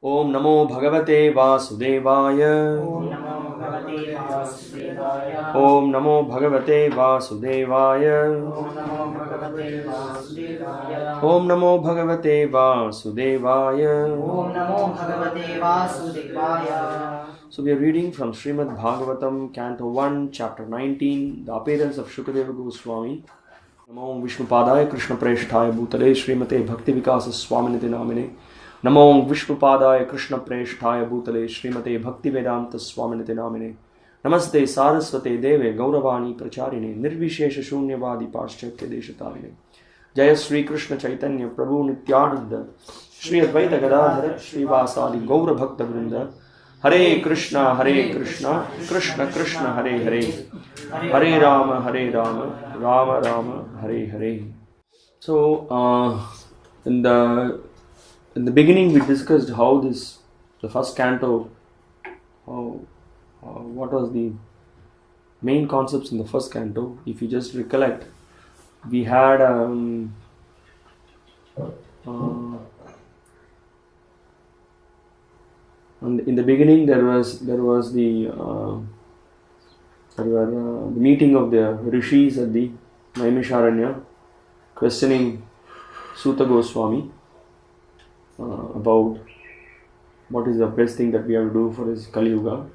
Om Namo Bhagavate Vasudevaya. Om Namo Bhagavate Vasudevaya. Om Namo Bhagavate Vasudevaya. Om Namo Bhagavate Vasudevaya. Om Namo Bhagavate Vasudevaya. Om Namo Bhagavate Vasudevaya. So we are reading from Srimad Bhagavatam, Canto 1, Chapter 19, the appearance of Shukadeva Goswami. Namo Vishnupadaya Krishna Preshtaya Bhutale Srimate Bhakti Vikasa Swaminiti Namine. Namo Vishnupadaya Krishna Preshtaya Bhutale Srimate Bhakti Vedanta Swaminiti Namine. Namaste Saraswate Deve Gauravani Pracharine Nirvishesha Shunyavadi Paschatya Deshatarine. Jaya Sri Krishna Chaitanya Prabhu Nityananda Sri Advaita Gadadhara Sri Vasadi Gaura Bhakta Vrinda. Hare Krishna, Krishna Krishna, Hare Hare, Hare Rama, Rama Rama, Hare Hare. So, in the beginning, we discussed how the first canto, what was the main concepts in the first canto. If you just recollect, we had and in the beginning there was the meeting of the rishis at the Naimisharanya, questioning Suta Goswami about what is the best thing that we have to do for his Kali Yuga.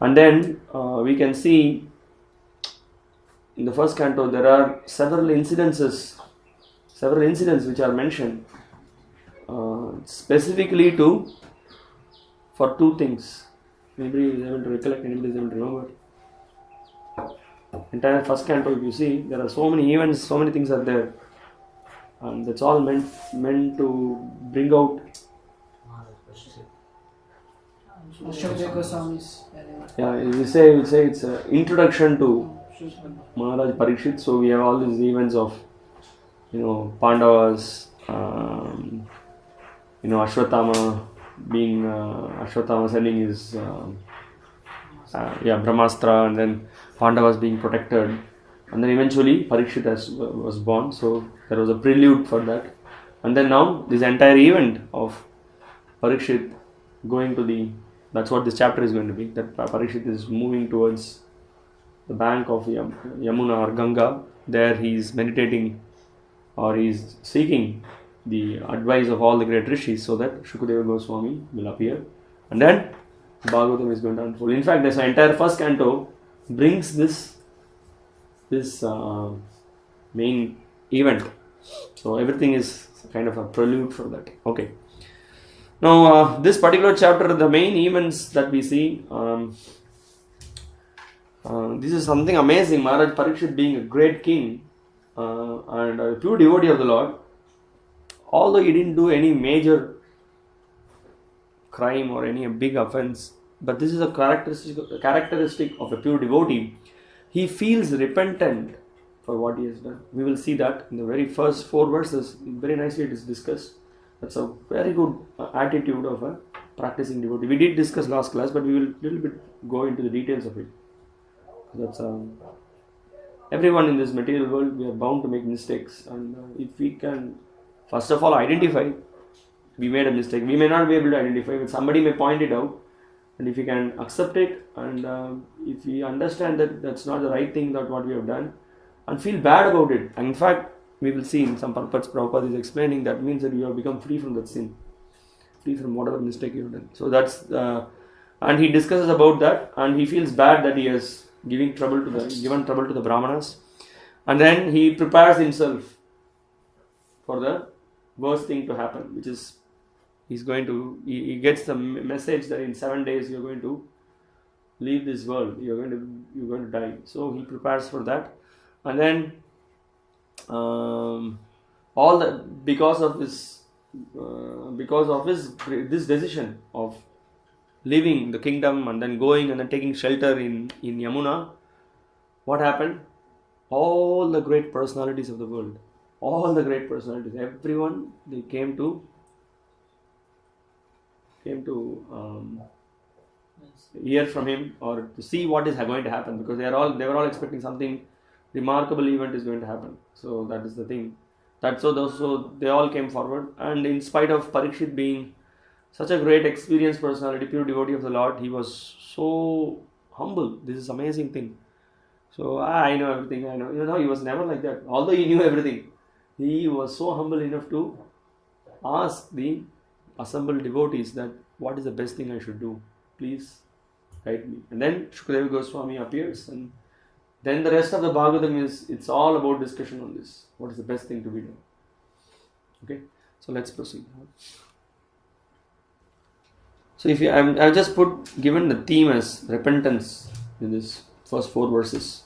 And then we can see in the first canto there are several incidents which are mentioned specifically for two things. Anybody is able to recollect? Anybody is able to remember? Entire first canto, if you see, there are so many events, so many things are there, and that's all meant to bring out. Yeah, we say it's an introduction to Maharaj Parikshit. So we have all these events of, Pandavas, Ashwatthama being Ashwatthama sending his Brahmastra, and then Pandavas being protected, and then eventually Parikshit was born. So there was a prelude for that, and then now this entire event of Parikshit going to that's what this chapter is going to be, that Parikshit is moving towards the bank of Yamuna or Ganga. There he is meditating, or he is seeking the advice of all the great rishis, so that Shukadeva Goswami will appear, and then Bhagavatam is going to unfold. In fact, this entire first canto brings this main event. So everything is kind of a prelude for that. Okay. Now this particular chapter, the main events that we see, this is something amazing. Maharaj Parikshit being a great king and a pure devotee of the Lord, although he didn't do any major crime or any big offense, but this is a characteristic of a pure devotee. He feels repentant for what he has done. We will see that in the very first 4 verses. Very nicely it is discussed. That's a very good attitude of a practicing devotee. We did discuss last class, but we will little bit go into the details of it. That's everyone in this material world, we are bound to make mistakes, and if we can first of all identify we made a mistake. We may not be able to identify, but somebody may point it out, and if we can accept it, and if we understand that that's not the right thing, that what we have done, and feel bad about it, and in fact we will see in some purports Prabhupada is explaining that means that you have become free from that sin, free from whatever mistake you have done. So that's and he discusses about that, and he feels bad that he has given trouble to the Brahmanas, and then he prepares himself for the worst thing to happen, which is he gets the message that in 7 days you're going to leave this world, you're going to die. So he prepares for that, and then all that because of his this decision of leaving the kingdom and then going and then taking shelter in Yamuna, what happened? All the great personalities of the world, everyone, they came to hear from him or to see what is going to happen, because they were all expecting something remarkable event is going to happen. So that is the thing. So they all came forward, and in spite of Parikshit being Such a great experienced personality, pure devotee of the Lord. He was so humble. This is amazing thing. So I know everything. I know. He was never like that. Although he knew everything, he was so humble enough to ask the assembled devotees that what is the best thing I should do. Please guide me. And then Shukadeva Goswami appears, and then the rest of the Bhagavatam it's all about discussion on this. What is the best thing to be done? Okay, so let's proceed. So if I've just given the theme as repentance in this first 4 verses.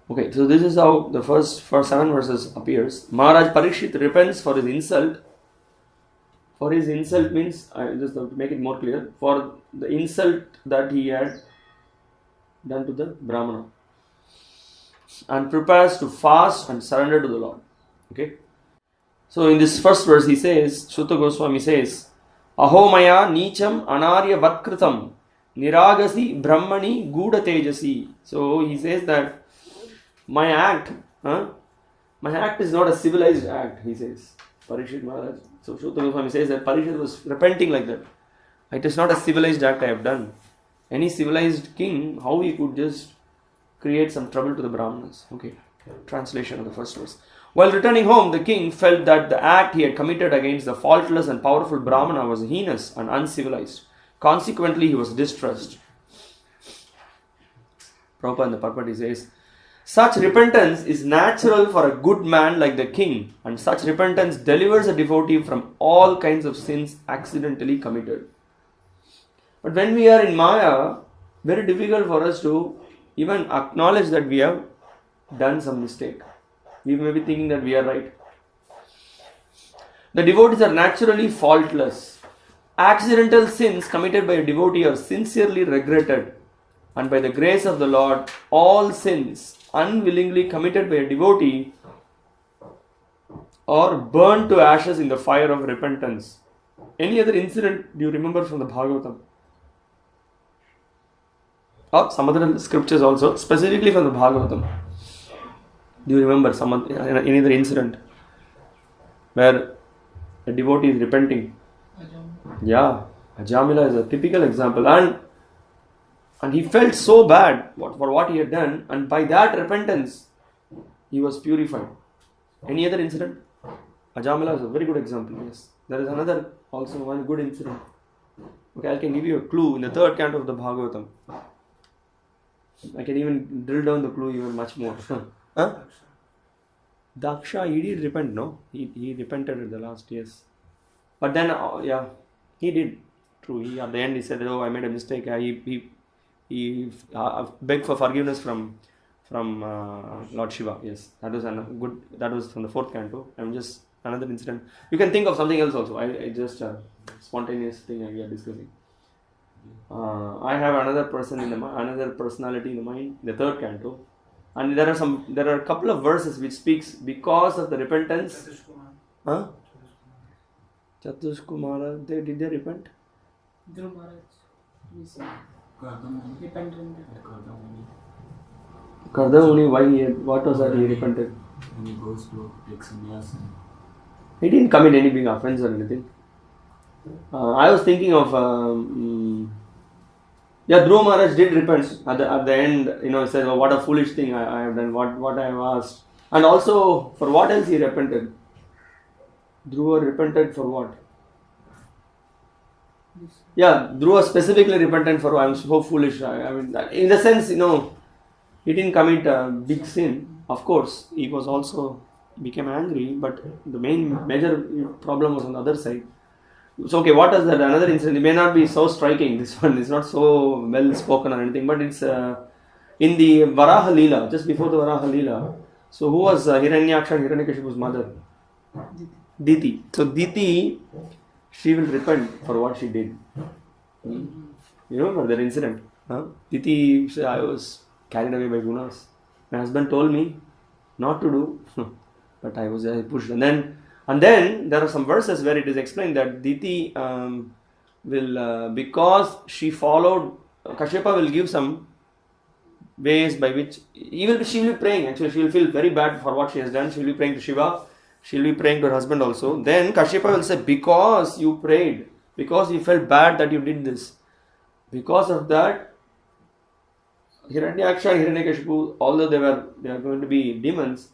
Okay, so this is how the first 7 verses appears. Maharaj Parikshit repents for his insult. For his insult means, I just have to make it more clear, for the insult that he had done to the Brahmana, and prepares to fast and surrender to the Lord. Okay. So in this first verse he says, Sutta Goswami says, Aho maya nicham anarya vatkritam niragasi brahmani guda tejasi. So he says that my act is not a civilized act, he says. Parikshit Maharaj. So Sutta Goswami says that Parikshit was repenting like that. It is not a civilized act I have done. Any civilized king, how he could just create some trouble to the Brahmanas. Okay, translation of the first verse. While returning home, the king felt that the act he had committed against the faultless and powerful Brahmana was heinous and uncivilized. Consequently, he was distressed. Prabhupada in the Purport says, such repentance is natural for a good man like the king, and such repentance delivers a devotee from all kinds of sins accidentally committed. But when we are in Maya, very difficult for us to even acknowledge that we have done some mistake. We may be thinking that we are right. The devotees are naturally faultless. Accidental sins committed by a devotee are sincerely regretted. And by the grace of the Lord, all sins unwillingly committed by a devotee are burned to ashes in the fire of repentance. Any other incident do you remember from the Bhagavatam? Or some other scriptures also, specifically from the Bhagavatam. Do you remember any other incident where a devotee is repenting? Yeah, Ajamila is a typical example. And he felt so bad for what he had done, and by that repentance, he was purified. Any other incident? Ajamila is a very good example, yes. There is another, also one good incident. Okay, I can give you a clue in the 3rd canto of the Bhagavatam. I can even drill down the clue even much more. Huh? Daksha, he did repent, no? He repented at the last, yes. But then, he did. True. At the end, he said, I made a mistake. He begged for forgiveness from Lord Shiva. Yes, that was good. That was from the 4th canto. I'm just another incident. You can think of something else also. I just spontaneous thing we are discussing. I have another personality in the mind. The 3rd canto, and there are a couple of verses which speaks because of the repentance. Chatush Kumara, did they repent? Dhruv Maharaj, repented. Kardamuni, what was that he repented? When he goes to take sannyas. He didn't commit any big offense or anything. I was thinking of Dhruv Maharaj did repent at the end. He said, what a foolish thing I have done, what I have asked. And also, for what else he repented? Dhruva repented for what? Yeah, Dhruva specifically repented for, I am so foolish. I mean, in the sense, he didn't commit a big sin. Of course, he was also became angry, but the major problem was on the other side. So, okay, what is that? Another incident. It may not be so striking. This one is not so well spoken or anything, but it's in the Varaha Leela, just before the Varaha Leela. So, who was Hiranyaksha and Hiranyakashipu's mother? Diti. So, Diti, she will repent for what she did. You remember that incident? Diti, I was carried away by gunas. My husband told me not to do, but I was pushed. And then there are some verses where it is explained that Diti will, because she followed, Kashyapa will give some ways by which she will be praying. Actually, she will feel very bad for what she has done. She will be praying to Shiva. She'll be praying to her husband also. Then Kashyapa will say, because you prayed, because you felt bad that you did this, because of that, Hiranyaksha and Hiranyakashipu, although they are going to be demons,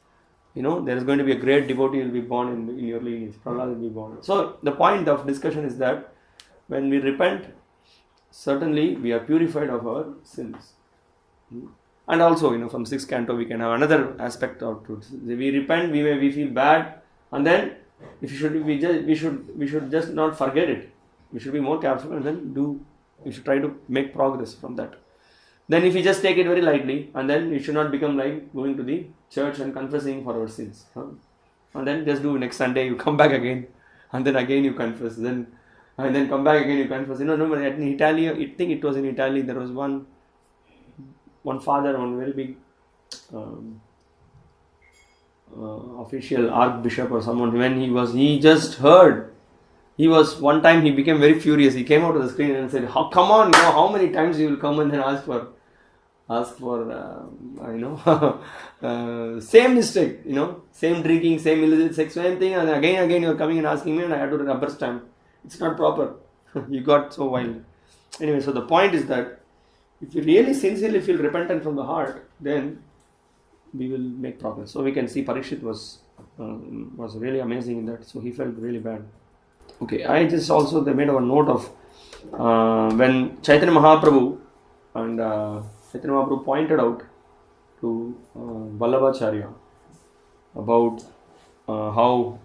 there is going to be a great devotee will be born in your lineage. Prahlad will be born. So the point of discussion is that when we repent, certainly we are purified of our sins. And also, from 6th canto we can have another aspect of truth. We repent, we feel bad, and then we should just not forget it. We should be more careful, and then we should try to make progress from that. Then if we just take it very lightly, and then it should not become like going to the church and confessing for our sins. And then just do next Sunday, you come back again, and then again you confess, and then come back again you confess. No, in Italy, I think it was in Italy, there was one father, one very big official archbishop or someone, when he just heard, one time he became very furious. He came out of the screen and said, come on, how many times you will come and then ask for same mistake, same drinking, same illicit sex, same thing, and again you are coming and asking me, and I have to rubber stamp. It's not proper. You got so wild. Anyway, so the point is that if you really sincerely feel repentant from the heart, then we will make progress. So we can see Parikshit was really amazing in that. So he felt really bad. Okay, I just also they made a note of when Chaitanya Mahaprabhu and Chaitanya Mahaprabhu pointed out to Vallabhacharya about how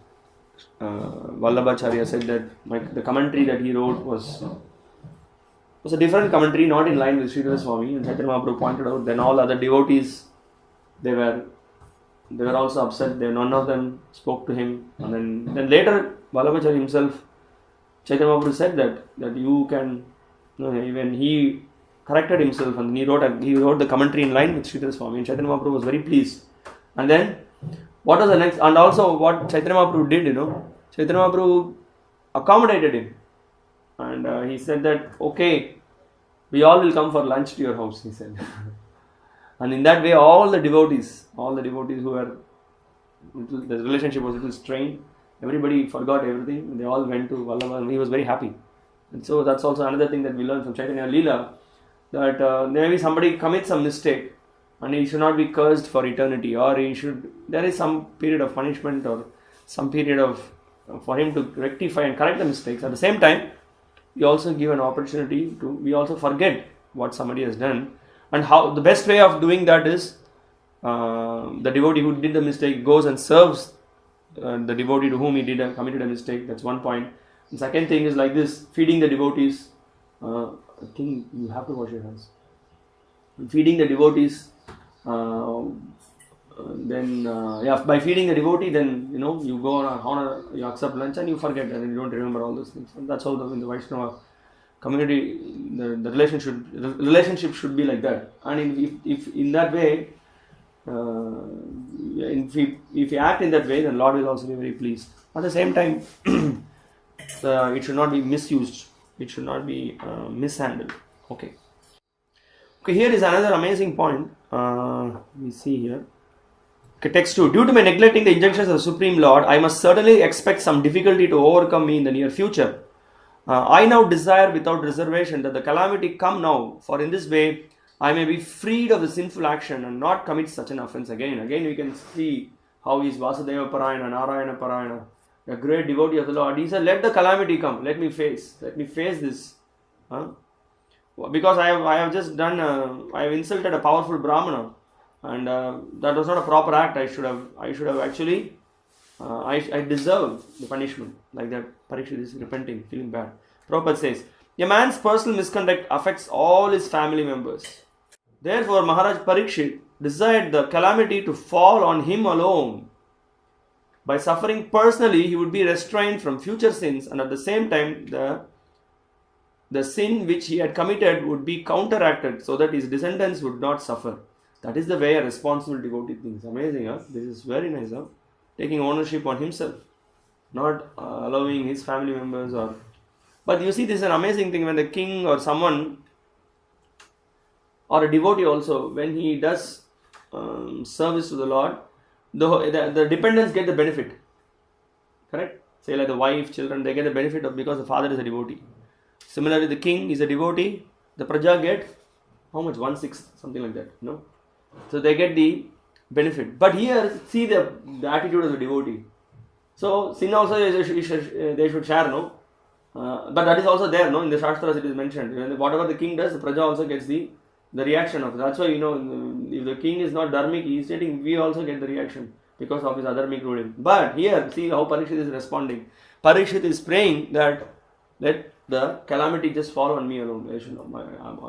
Vallabhacharya said that the commentary that he wrote was a different commentary, not in line with Sridhar Swami, and Chaitanya Mahaprabhu pointed out. Then all other devotees, they were also upset. None of them spoke to him, and then later Vallabhacharya himself, Chaitanya Mahaprabhu said that you can, when he corrected himself and he wrote the commentary in line with Sridhar Swami, and Chaitanya Mahaprabhu was very pleased. And then what was the next? And also what Chaitanya Mahaprabhu did, Chaitanya Mahaprabhu accommodated him, and he said that okay, we all will come for lunch to your house, he said. And in that way, all the devotees who were, the relationship was a little strained. Everybody forgot everything. They all went to Vallabha, and he was very happy. And so that's also another thing that we learn from Chaitanya Leela, that maybe somebody commits some mistake and he should not be cursed for eternity, or there is some period of punishment or some period for him to rectify and correct the mistakes. At the same time, we also give an opportunity we also forget what somebody has done, and how the best way of doing that is the devotee who did the mistake goes and serves the devotee to whom he committed a mistake. That's one point. The second thing is like this: feeding the devotees. I think you have to wash your hands. Feeding the devotees. By feeding the devotee, then you go on honor, you accept lunch, and you forget, and you don't remember all those things. And that's how in the Vaishnava community, the relationship should be like that. And if in that way, if you act in that way, then Lord will also be very pleased. At the same time, it should not be misused. It should not be mishandled. Okay, here is another amazing point. We see here. Okay, text 2. Due to my neglecting the injunctions of the Supreme Lord, I must certainly expect some difficulty to overcome me in the near future. I now desire without reservation that the calamity come now, for in this way I may be freed of the sinful action and not commit such an offense again. Again we can see how he is Vasudeva Parayana, Narayana Parayana, a great devotee of the Lord. He said, let the calamity come, let me face this. Because I have just done, I have insulted a powerful Brahmana, and that was not a proper act. I should have actually, I deserve the punishment. Like that, Parikshit is repenting, feeling bad. Prabhupada says, a man's personal misconduct affects all his family members. Therefore, Maharaj Parikshit desired the calamity to fall on him alone. By suffering personally, he would be restrained from future sins, and at the same time, the sin which he had committed would be counteracted so that his descendants would not suffer. That is the way a responsible devotee thinks. Amazing, huh? This is very nice, huh? Taking ownership on himself, not allowing his family members or... But you see, this is an amazing thing when the king or someone, or a devotee also, when he does service to the Lord, the dependents get the benefit. Correct? Say like the wife, children, they get the benefit of because the father is a devotee. Similarly, the king is a devotee. The praja get how much? 1/6, something like that. No, so they get the benefit. But here, see the attitude of the devotee. So sin also they should share, no. But that is also there, no. In the Shastras it is mentioned. Whatever the king does, the praja also gets the reaction of it. That's why if the king is not dharmic, he is stating we also get the reaction because of his adharmic ruling. But here, see how Parikshit is responding. Parikshit is praying that let the calamity just fall on me alone.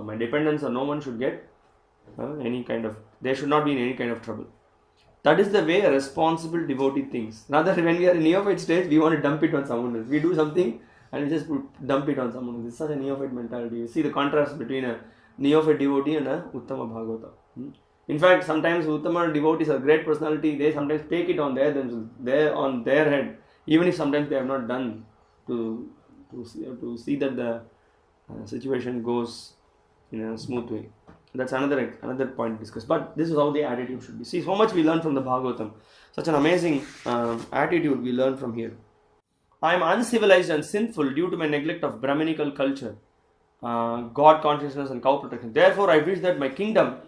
My dependents or no one should get any kind of. They should not be in any kind of trouble. That is the way a responsible devotee thinks. Rather, when we are in neophyte stage, we want to dump it on someone else. We do something and we just dump it on someone else. This is such a neophyte mentality. You see the contrast between a neophyte devotee and a Uttama Bhagavata. In fact, sometimes Uttama devotees are great personality. They sometimes take it on on their head, even if sometimes they have not done to see that the situation goes in a smooth way. That's another point discussed. But this is how the attitude should be. See, so much we learn from the Bhagavatam. Such an amazing attitude we learn from here. I am uncivilized and sinful due to my neglect of Brahminical culture, God consciousness and cow protection. Therefore, I wish that my kingdom,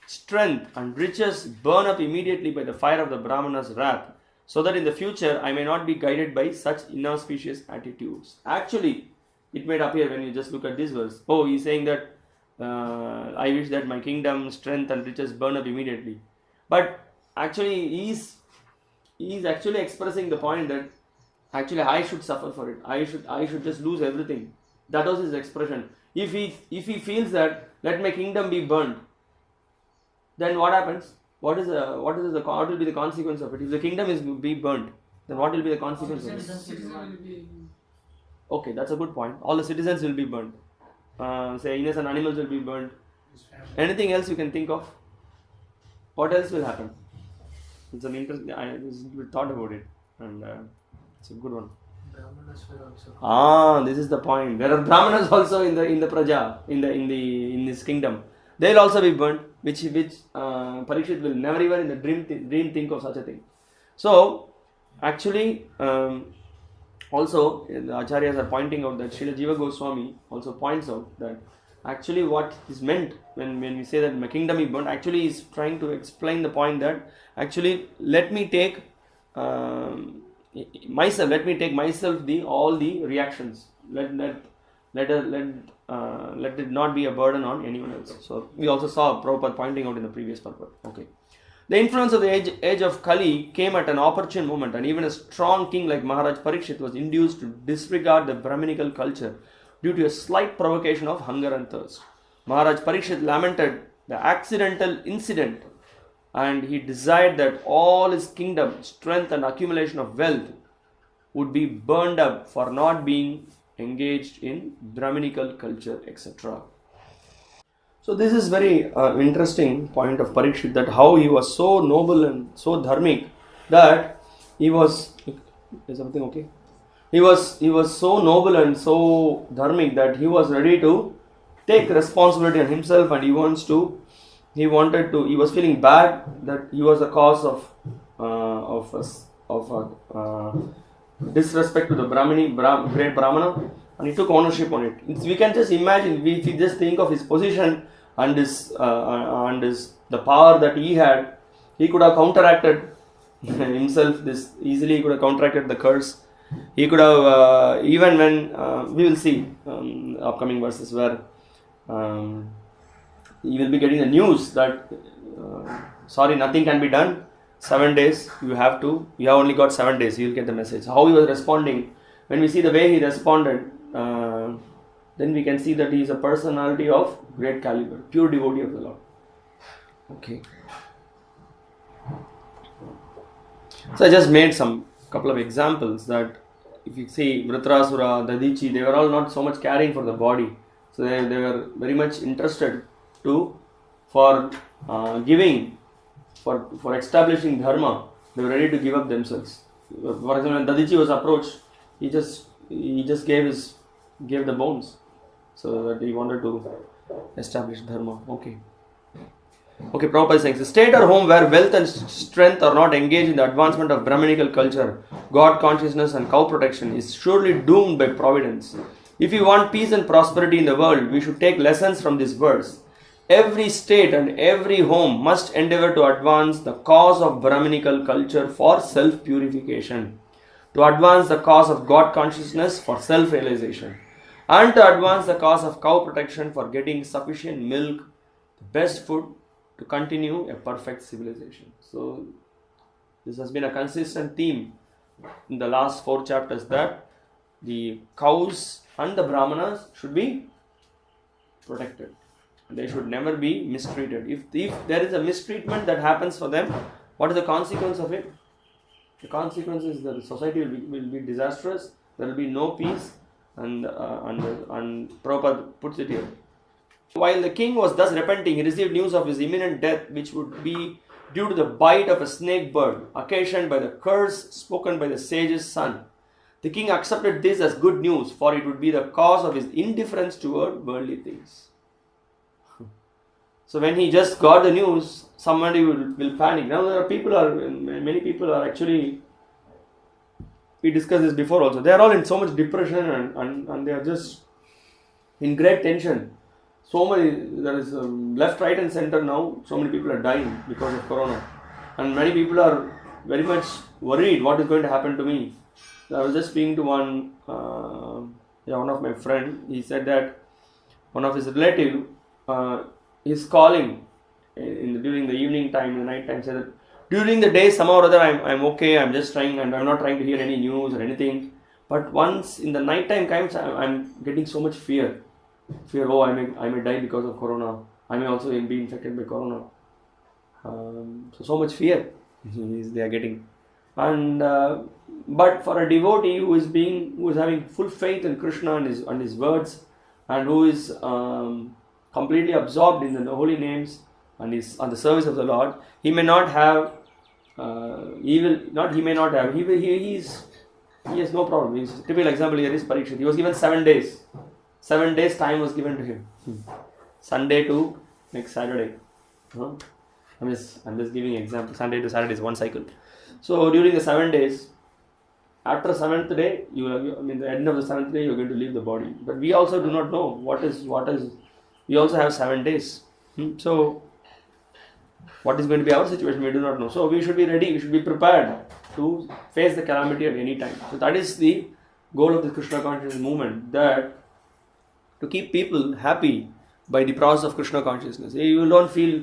strength and riches burn up immediately by the fire of the Brahmana's wrath, so that in the future I may not be guided by such inauspicious attitudes. Actually, it may appear when you just look at this verse. Oh, he's saying that I wish that my kingdom, strength and riches burn up immediately. But actually, he's actually expressing the point that actually I should suffer for it. I should just lose everything. That was his expression. If he feels that let my kingdom be burnt, then what happens? What will be the consequence of it? If the kingdom is be burnt, then what will be the consequence of it? Okay, that's a good point. All the citizens will be burnt. Say innocent animals will be burnt. Anything else you can think of? What else will happen? It's an interesting. We thought about it, and it's a good one. Brahmanas were also. This is the point. There are Brahmanas also in the praja in this kingdom. They will also be burnt, which Parikshit will never even in the dream think of such a thing. So actually, also the acharyas are pointing out that Srila Jiva Goswami also points out that actually what is meant when we say that my kingdom is burnt, actually is trying to explain the point that actually let me take myself all the reactions. Let it not be a burden on anyone else. So we also saw Prabhupada pointing out in the previous purport. Okay. The influence of the age of Kali came at an opportune moment, and even a strong king like Maharaj Parikshit was induced to disregard the Brahminical culture due to a slight provocation of hunger and thirst. Maharaj Parikshit lamented the accidental incident, and he desired that all his kingdom, strength and accumulation of wealth would be burned up for not being engaged in Brahminical culture, etc. So this is very interesting point of Parikshit, that how he was so noble and so dharmic that he was. Is everything okay? He was so noble and so dharmic that he was ready to take responsibility on himself, and he was feeling bad that he was the cause of disrespect to the great Brahmana, and he took ownership on it. We can just imagine, if we just think of his position and the power that he had, he could have counteracted himself easily. He could have counteracted the curse. He could have even when we will see upcoming verses where he will be getting the news that sorry, nothing can be done. 7 days you have only got 7 days. You will get the message. How he was responding, when we see the way he responded, then we can see that he is a personality of great caliber, pure devotee of the Lord. Okay. So I just made some couple of examples that if you see Vritrasura, Dadichi, they were all not so much caring for the body. So they were very much interested for giving, for establishing dharma. They were ready to give up themselves. For example, when Dadichi was approached, he just gave the bones, so that he wanted to establish dharma. Okay. Okay, Prabhupada is saying, the state or home where wealth and strength are not engaged in the advancement of Brahmanical culture, God consciousness and cow protection is surely doomed by providence. If we want peace and prosperity in the world, we should take lessons from this verse. Every state and every home must endeavor to advance the cause of Brahmanical culture for self-purification, to advance the cause of God consciousness for self-realization, and to advance the cause of cow protection for getting sufficient milk, the best food, to continue a perfect civilization. So, this has been a consistent theme in the last 4 chapters, that the cows and the brahmanas should be protected. They should never be mistreated. If there is a mistreatment that happens for them, what is the consequence of it? The consequence is that the society will be disastrous. There will be no peace, and Prabhupada puts it here. While the king was thus repenting, he received news of his imminent death, which would be due to the bite of a snake bird, occasioned by the curse spoken by the sage's son. The king accepted this as good news, for it would be the cause of his indifference toward worldly things. So when he just got the news, somebody will panic. Now many people are actually, we discussed this before also, they are all in so much depression and they are just in great tension. So many, there is left, right and center now, so many people are dying because of corona. And many people are very much worried what is going to happen to me. I was just speaking to one of my friend. He said that one of his relative is calling during the evening time, the night time, said that during the day somehow or other I'm okay, I'm just trying, and I'm not trying to hear any news or anything. But once in the night time comes, I'm getting so much fear. Oh, I may die because of corona. I may also be infected by corona. So much fear they are getting. And but for a devotee who is having full faith in Krishna and his words, and who is completely absorbed in the holy names and is on the service of the Lord, he may not have he has no problem. His typical example here is Parikshit. He was given 7 days. 7 days time was given to him. Sunday to next Saturday. I'm just giving an example. Sunday to Saturday is one cycle. So during the 7 days, after 7th day, the end of the 7th day, you're going to leave the body. But we also do not know what is. We also have 7 days. So what is going to be our situation? We do not know. So we should be ready. We should be prepared to face the calamity at any time. So that is the goal of the Krishna consciousness movement. That to keep people happy by the process of Krishna consciousness. You don't feel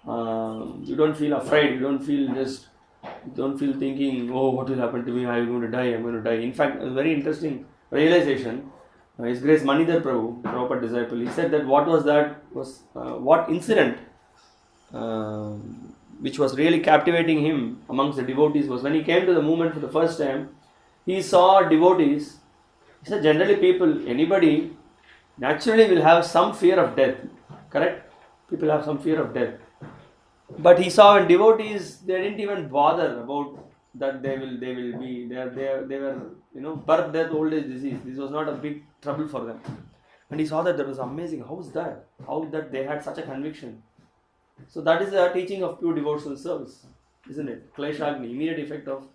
afraid. You don't feel thinking, oh, what will happen to me? I'm going to die. In fact, a very interesting realization. His Grace Manidhar Prabhu, Prabhupada disciple, he said that what incident which was really captivating him amongst the devotees was when he came to the movement for the first time. He saw devotees. He said generally anybody naturally will have some fear of death. Correct? People have some fear of death. But he saw when devotees, they didn't even bother about that they were birth, death, old age, disease. This was not a big trouble for them. And he saw that was amazing. How is that? How that they had such a conviction? So that is the teaching of pure devotional service, isn't it? Kleshagni, immediate effect of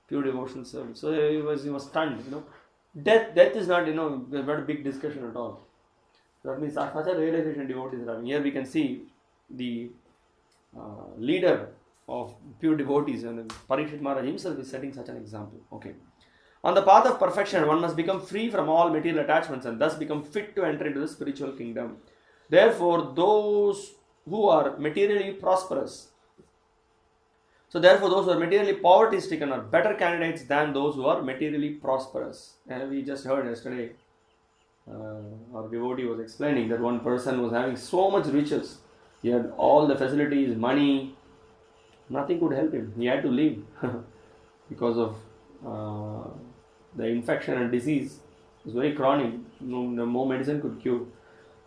pure devotional service. So he was stunned. Death is not not a big discussion at all. That means such a realization devotees are having. Here we can see the leader of pure devotees, and Parikshit Maharaj himself is setting such an example. Okay. On the path of perfection, one must become free from all material attachments and thus become fit to enter into the spiritual kingdom. Therefore, those who are materially prosperous, those who are materially poverty stricken are better candidates than those who are materially prosperous. And we just heard yesterday, our devotee was explaining that one person was having so much riches. He had all the facilities, money, nothing could help him. He had to leave because of the infection and disease. It was very chronic. No medicine could cure.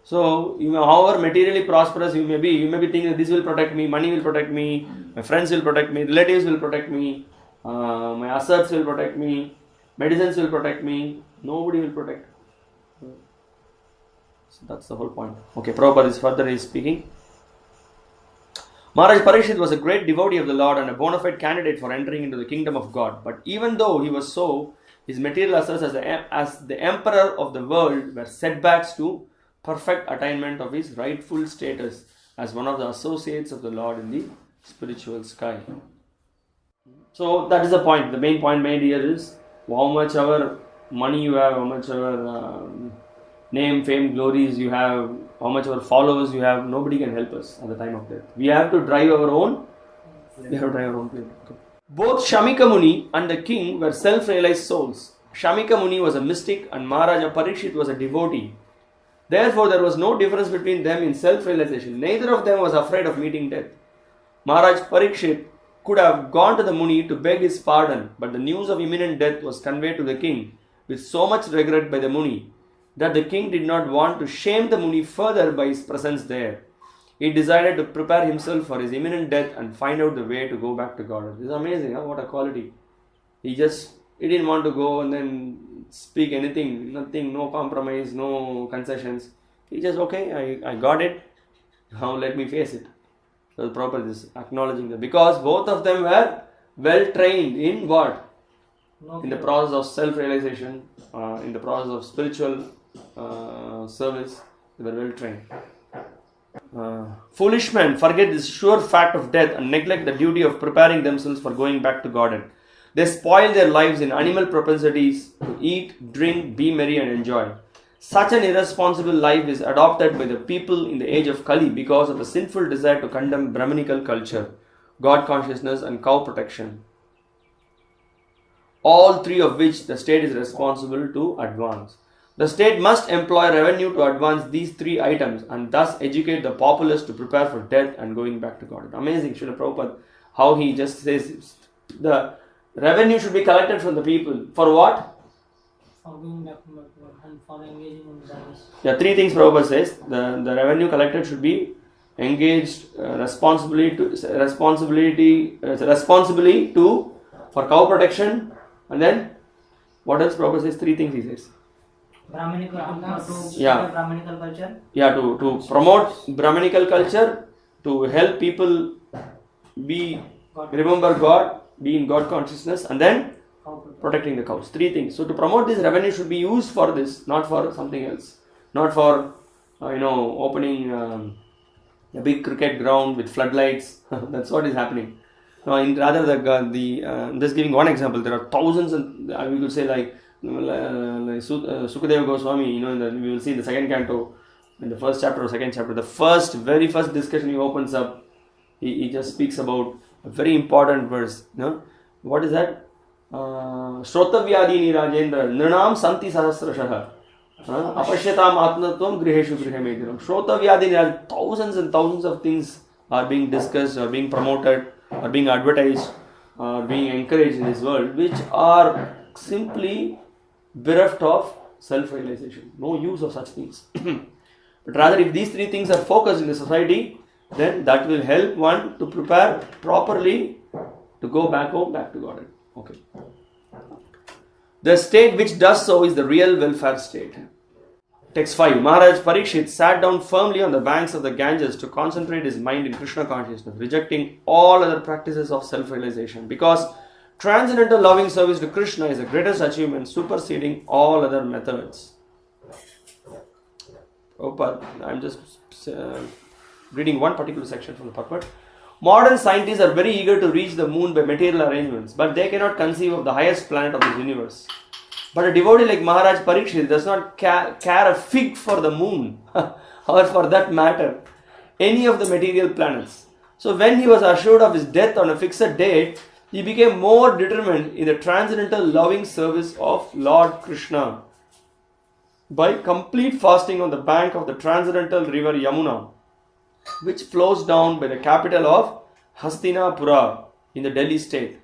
So, however materially prosperous you may be thinking this will protect me, money will protect me, my friends will protect me, relatives will protect me, my assets will protect me, medicines will protect me. Nobody will protect. So that's the whole point. Okay, Prabhupada is speaking. Maharaj Parikshit was a great devotee of the Lord and a bona fide candidate for entering into the kingdom of God. But even though he was so, his material assets as the emperor of the world were setbacks to perfect attainment of his rightful status as one of the associates of the Lord in the spiritual sky. So that is the point. The main point made here is how much our money you have, how much our name, fame, glories you have, how much our followers you have, nobody can help us at the time of death. We have to drive our own. We have to drive our own plane. Okay. Both Shamika Muni and the king were self-realized souls. Shamika Muni was a mystic and Maharaja Parikshit was a devotee. Therefore, there was no difference between them in self-realization. Neither of them was afraid of meeting death. Maharaj Parikshit could have gone to the Muni to beg his pardon, but the news of imminent death was conveyed to the king with so much regret by the Muni that the king did not want to shame the Muni further by his presence there. He decided to prepare himself for his imminent death and find out the way to go back to God. This is amazing, huh? What a quality. He didn't want to go and then speak anything, nothing, no compromise, no concessions. He just, okay, I got it, now let me face it. So the Prabhupada is acknowledging that because both of them were well trained in what? In the process of self-realization, in the process of spiritual service, they were well trained. Foolish men forget this sure fact of death and neglect the duty of preparing themselves for going back to Godhead. They spoil their lives in animal propensities to eat, drink, be merry and enjoy. Such an irresponsible life is adopted by the people in the age of Kali because of the sinful desire to condemn Brahminical culture, God consciousness and cow protection. All three of which the state is responsible to advance. The state must employ revenue to advance these three items and thus educate the populace to prepare for death and going back to God. Amazing, Srila Prabhupada, how he just says the revenue should be collected from the people. For what? For going back to God and for engaging in service. Yeah, three things Prabhupada says. The revenue collected should be engaged responsibly for cow protection, and then what else Prabhupada says? Three things he says. Brahminical culture. Yeah, to promote Brahminical culture, to help people remember God, be in God consciousness, and then protecting the cows. Three things. So to promote this, revenue should be used for this, not for something else. Not for opening a big cricket ground with floodlights. That's what is happening. I'm just giving one example. There are thousands, and we could say like Sukadeva Goswami. We will see in the second canto, in the first chapter or second chapter, the very first discussion he opens up. He just speaks about a very important verse. What is that? Shrotavyadini Rajendra Nrinam Santi Sahasrashah Apashyatam Atmatvam Griheshu Grihemediram. Shrotavyadini, thousands and thousands of things are being discussed, are being promoted, are being advertised, are being encouraged in this world, which are simply bereft of self-realization. No use of such things. But rather, if these three things are focused in the society, then that will help one to prepare properly to go back home, back to God. Okay. The state which does so is the real welfare state. Text 5. Maharaj Parikshit sat down firmly on the banks of the Ganges to concentrate his mind in Krishna consciousness, rejecting all other practices of self-realization, because transcendental loving service to Krishna is the greatest achievement, superseding all other methods. I'm just reading one particular section from the purport. Modern scientists are very eager to reach the moon by material arrangements, but they cannot conceive of the highest planet of this universe. But a devotee like Maharaj Parikshit does not care a fig for the moon, or for that matter, any of the material planets. So when he was assured of his death on a fixed date, he became more determined in the transcendental loving service of Lord Krishna by complete fasting on the bank of the transcendental river Yamuna, which flows down by the capital of Hastinapura in the Delhi state.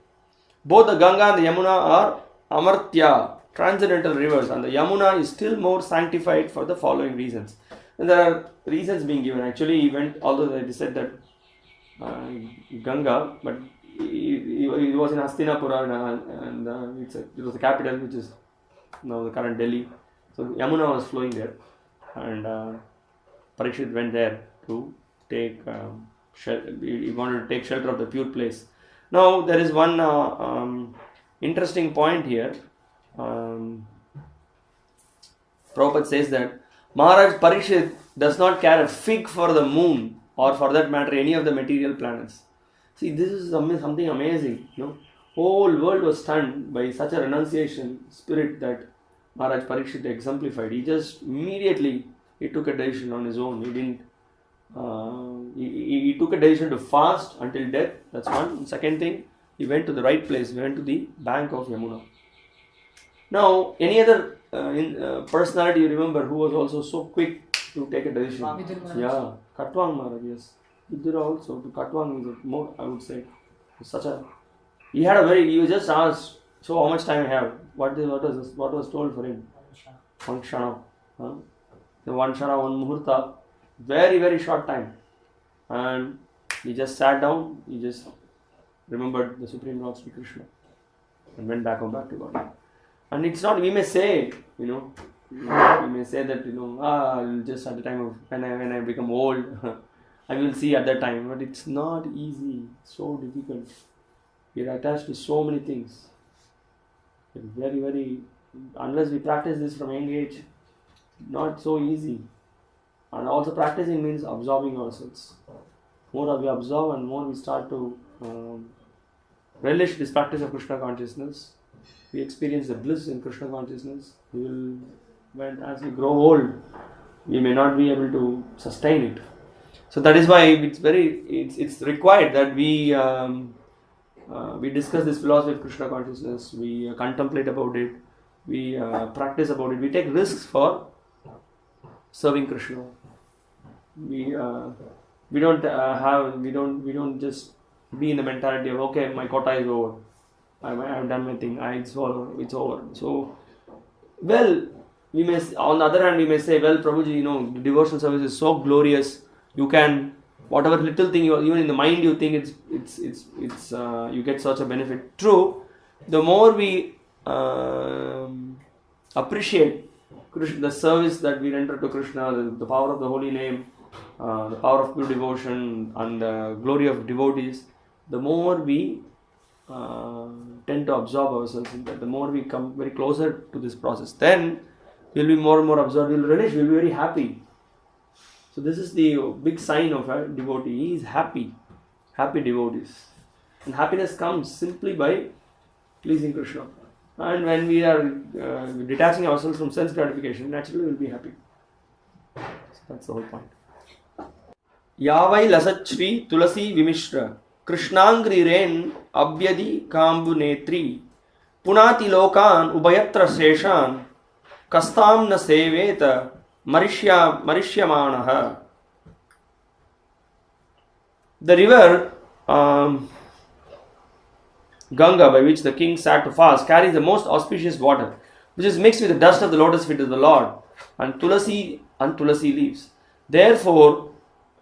Both the Ganga and the Yamuna are Amartya, transcendental rivers, and the Yamuna is still more sanctified for the following reasons. And there are reasons being given. Actually, he went, although they said that Ganga, but he was in Hastinapura and it was the capital, which is now the current Delhi. So Yamuna was flowing there, and Parikshit went there to take He wanted to take shelter of the pure place. Now there is one interesting point here. Prabhupada says that Maharaj Parikshit does not care a fig for the moon, or for that matter any of the material planets. See, this is something amazing. Whole world was stunned by such a renunciation spirit that Maharaj Parikshit exemplified. He just immediately he took a decision on his own. He didn't. He took a decision to fast until death. That's one. Second thing, he went to the right place. He went to the bank of Yamuna. Now, any other personality you remember who was also so quick to take a decision? Yeah, Katwang Maharaj. Yes, Vidura also. Katwang is more, I would say, such a. He had a very. He was just asked, so how much time I have? What was told for him? One shana. The one shana, one muhurta. Very, very short time. And he just sat down. He just remembered the Supreme Lord Sri Krishna and went back to God. And it's not. We may say, we may say that I'll just at the time of when I become old, I will see at that time. But it's not easy. So difficult. We are attached to so many things. It's very, very, unless we practice this from young age, not so easy. And also practicing means absorbing ourselves. More we absorb and more we start to relish this practice of Krishna consciousness. We experience the bliss in Krishna consciousness. As we grow old, we may not be able to sustain it. So that is why it's required that we discuss this philosophy of Krishna consciousness, we contemplate about it, we practice about it, we take risks for serving Krishna. We don't just be in the mentality of okay, my quota is over, I've done my thing, it's over. So, we may, on the other hand, we may say, Prabhuji, devotional service is so glorious. You can, whatever little thing even in the mind you think it's you get such a benefit. True, the more we appreciate the service that we render to Krishna, the power of the holy name, the power of pure devotion, and the glory of devotees, the more we tend to absorb ourselves in that, the more we come very closer to this process, then we'll be more and more absorbed, we'll relish, we'll be very happy. So this is the big sign of a devotee. He is happy devotees. And happiness comes simply by pleasing Krishna. And when we are detaching ourselves from sense gratification, naturally we will be happy. So that's the whole point. Yavai lasachri tulasi vimishra krishnangri ren abhyadi kambu netri punati lokan ubayatra seshan kastam na seveta marishyamanaha. The river Ganga, by which the king sat to fast, carries the most auspicious water, which is mixed with the dust of the lotus feet of the Lord and tulasi leaves. Therefore,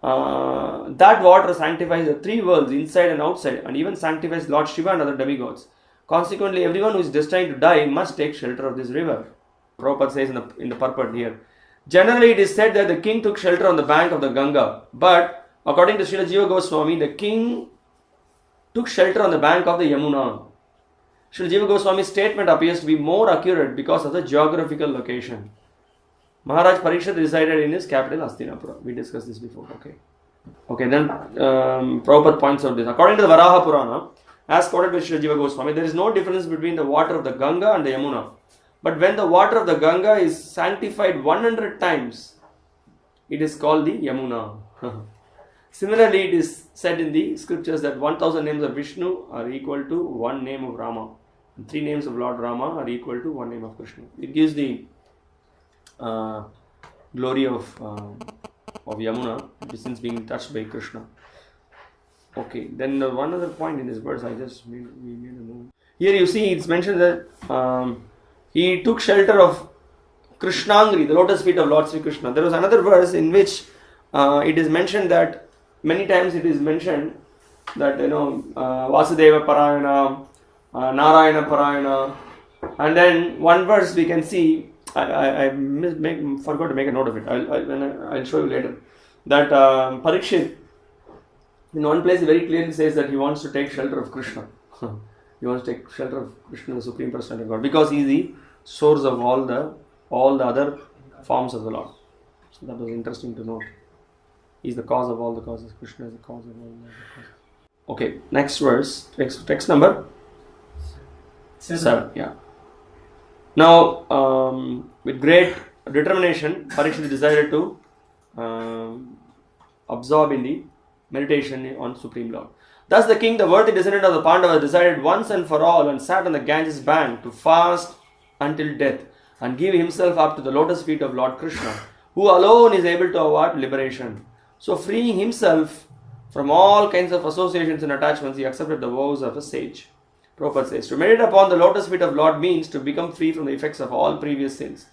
that water sanctifies the three worlds, inside and outside, and even sanctifies Lord Shiva and other demigods. Consequently, everyone who is destined to die must take shelter of this river. Prabhupada says in the purport here. Generally, it is said that the king took shelter on the bank of the Ganga, but according to Srila Jiva Goswami, the king took shelter on the bank of the Yamuna. Srila Jiva Goswami's statement appears to be more accurate because of the geographical location. Maharaj Parikshit resided in his capital Hastinapura. We discussed this before. Okay. Then Prabhupada points out this. According to the Varaha Purana, as quoted by Srila Jiva Goswami, there is no difference between the water of the Ganga and the Yamuna. But when the water of the Ganga is sanctified 100 times, it is called the Yamuna. Similarly, it is said in the scriptures that 1000 names of Vishnu are equal to one name of Rama. And 3 names of Lord Rama are equal to one name of Krishna. It gives the glory of Yamuna, which is since being touched by Krishna. Okay, then one other point in this verse, we made a note. Here you see it's mentioned that he took shelter of Krishnangri, the lotus feet of Lord Sri Krishna. There was another verse in which it is mentioned that many times it is mentioned that Vasudeva Parayana, Narayana Parayana, and then one verse we can see. I forgot to make a note of it. I'll show you later. That Parikshit In one place, he very clearly says that he wants to take shelter of Krishna. He wants to take shelter of Krishna, the Supreme Personality of God, because he is the source of all the other forms of the Lord. So that was interesting to note. He is the cause of all the causes. Krishna is the cause of all the causes. Okay, next verse, text number 7. Yeah. Now, with great determination, Parikshit decided to absorb in the meditation on Supreme Lord. Thus the king, the worthy descendant of the Pandavas, decided once and for all and sat on the Ganges bank to fast until death and give himself up to the lotus feet of Lord Krishna, who alone is able to award liberation. So freeing himself from all kinds of associations and attachments, he accepted the vows of a sage. Prabhupada says, to meditate upon the lotus feet of Lord means to become free from the effects of all previous sins.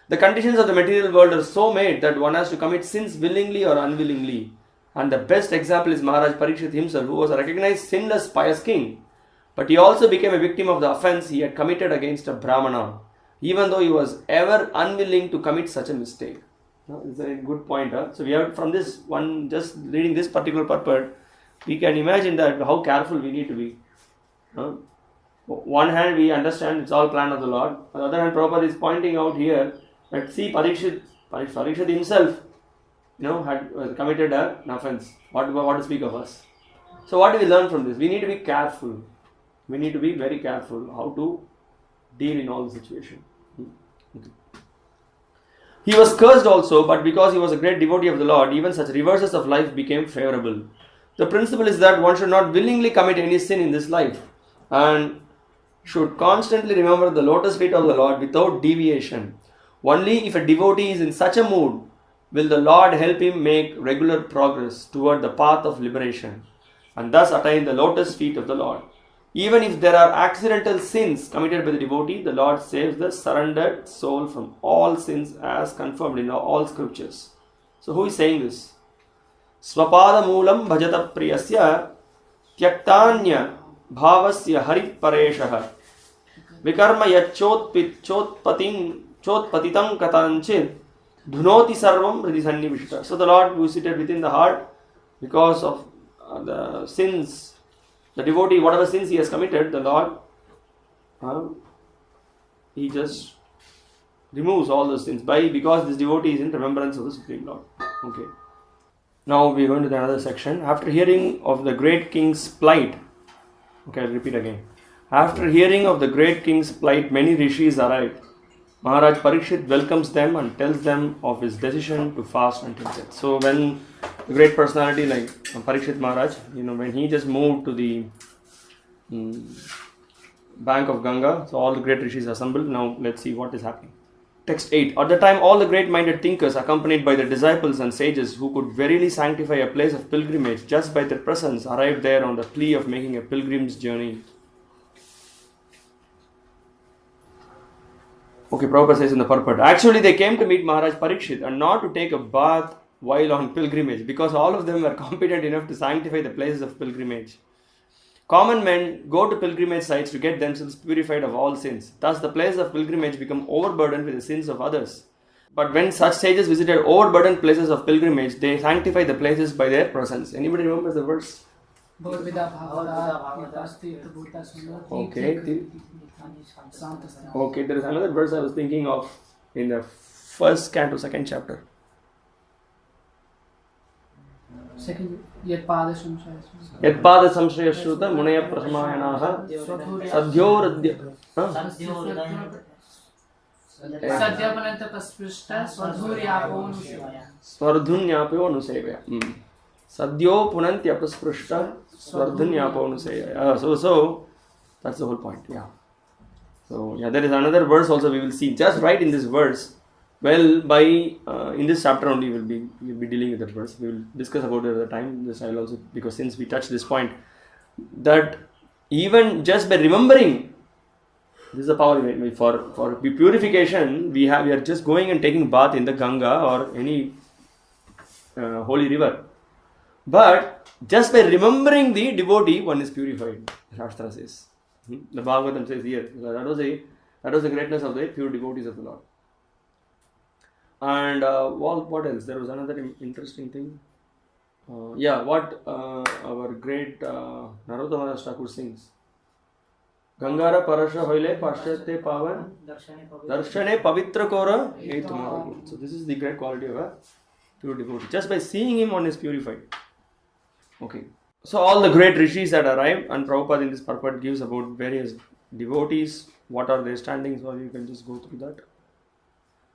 The conditions of the material world are so made that one has to commit sins willingly or unwillingly. And the best example is Maharaj Parikshit himself, who was a recognized sinless pious king. But he also became a victim of the offense he had committed against a Brahmana, even though he was ever unwilling to commit such a mistake. Now, it's a good point. So we have from this one, just reading this particular purport, we can imagine that how careful we need to be. On one hand, we understand it's all plan of the Lord. On the other hand, Prabhupada is pointing out here that see Parikshit himself, had committed an offense. What to speak of us? So what do we learn from this? We need to be careful. We need to be very careful how to deal in all the situation. Okay. He was cursed also, but because he was a great devotee of the Lord, even such reverses of life became favorable. The principle is that one should not willingly commit any sin in this life and should constantly remember the lotus feet of the Lord without deviation. Only if a devotee is in such a mood will the Lord help him make regular progress toward the path of liberation and thus attain the lotus feet of the Lord. Even if there are accidental sins committed by the devotee, the Lord saves the surrendered soul from all sins as confirmed in all scriptures. So who is saying this? Swapada moolam bhajata priyasya tyaktanya bhavasya harit pareshah vikarma chotpatitam katanchit dhunoti sarvam hridisannivishta. So the Lord who is seated within the heart, because of the sins, the devotee, whatever sins he has committed, the Lord, he just removes all those sins because this devotee is in remembrance of the Supreme Lord. Okay. Now we are going to another section. After hearing of the great king's plight, okay, I'll repeat again. After hearing of the great king's plight, many rishis arrived. Maharaj Parikshit welcomes them and tells them of his decision to fast until death. So when the great personality like Parikshit Maharaj, when he just moved to the bank of Ganga, so all the great rishis assembled. Now let's see what is happening. Text 8. At the time, all the great-minded thinkers, accompanied by the disciples and sages who could verily sanctify a place of pilgrimage just by their presence, arrived there on the plea of making a pilgrim's journey. Okay, Prabhupada says in the purport, actually they came to meet Maharaj Parikshit and not to take a bath while on pilgrimage, because all of them were competent enough to sanctify the places of pilgrimage. Common men go to pilgrimage sites to get themselves purified of all sins. Thus the places of pilgrimage become overburdened with the sins of others. But when such sages visited overburdened places of pilgrimage, they sanctify the places by their presence. Anybody remembers the verse? Okay. Okay, there is another verse I was thinking of in the first canto, second chapter. Second, Yadpada Samshaya Shruta Munaya Prasamahanaha Sadhyoradya Svardhunyapo Nusevaya. Sadhyo Punantya Prasprishta Svardhunyapo Nusevaya. So that's the whole point. Yeah. So there is another verse also we will see. Just right in this verse. Well, in this chapter only we'll be dealing with that verse. We will discuss about it at the time. This I'll also, because since we touched this point, that even just by remembering, this is the power for purification. We are just going and taking bath in the Ganga or any holy river, but just by remembering the devotee, one is purified. Shastra says. The Bhagavatam says here that was the greatness of the pure devotees of the Lord. And what else? There was another interesting thing. What our great Narottama Das Thakur sings. Gangara parasha hoile pashyate pavan darshane pavitra kora he tumhara guru. So this is the great quality of a pure devotee. Just by seeing him, one is purified. Okay. So all the great rishis that arrived, and Prabhupada in this purport gives about various devotees, what are their standings, or you can just go through that.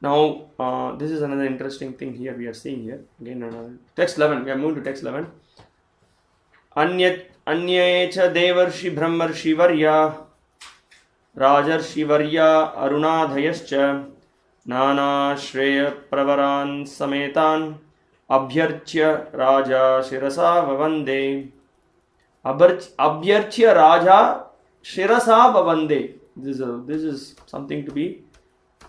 Now, this is another interesting thing here we are seeing here. Again, text 11, we are moving to text 11. Anye cha devarshi brahmarshi varya rajarshi varya arunadhayascha nana shreya pravaran sametan abhyarchya raja shirasa vavande abhyarchya raja shirasa vavande. This is something to be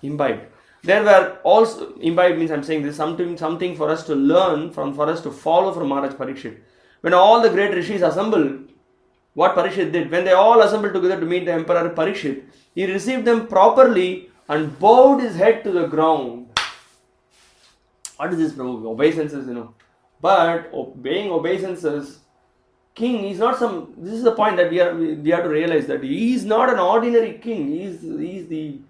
imbibed. There were also, imbibed means I'm saying this, something for us to learn from, for us to follow from Maharaj Parikshit. When all the great rishis assembled, what Parikshit did, when they all assembled together to meet the Emperor Parikshit, he received them properly and bowed his head to the ground. What is this, Prabhu? Obeisances, But obeying obeisances, king is not some, this is the point that we have to realize, that he is not an ordinary king. He is the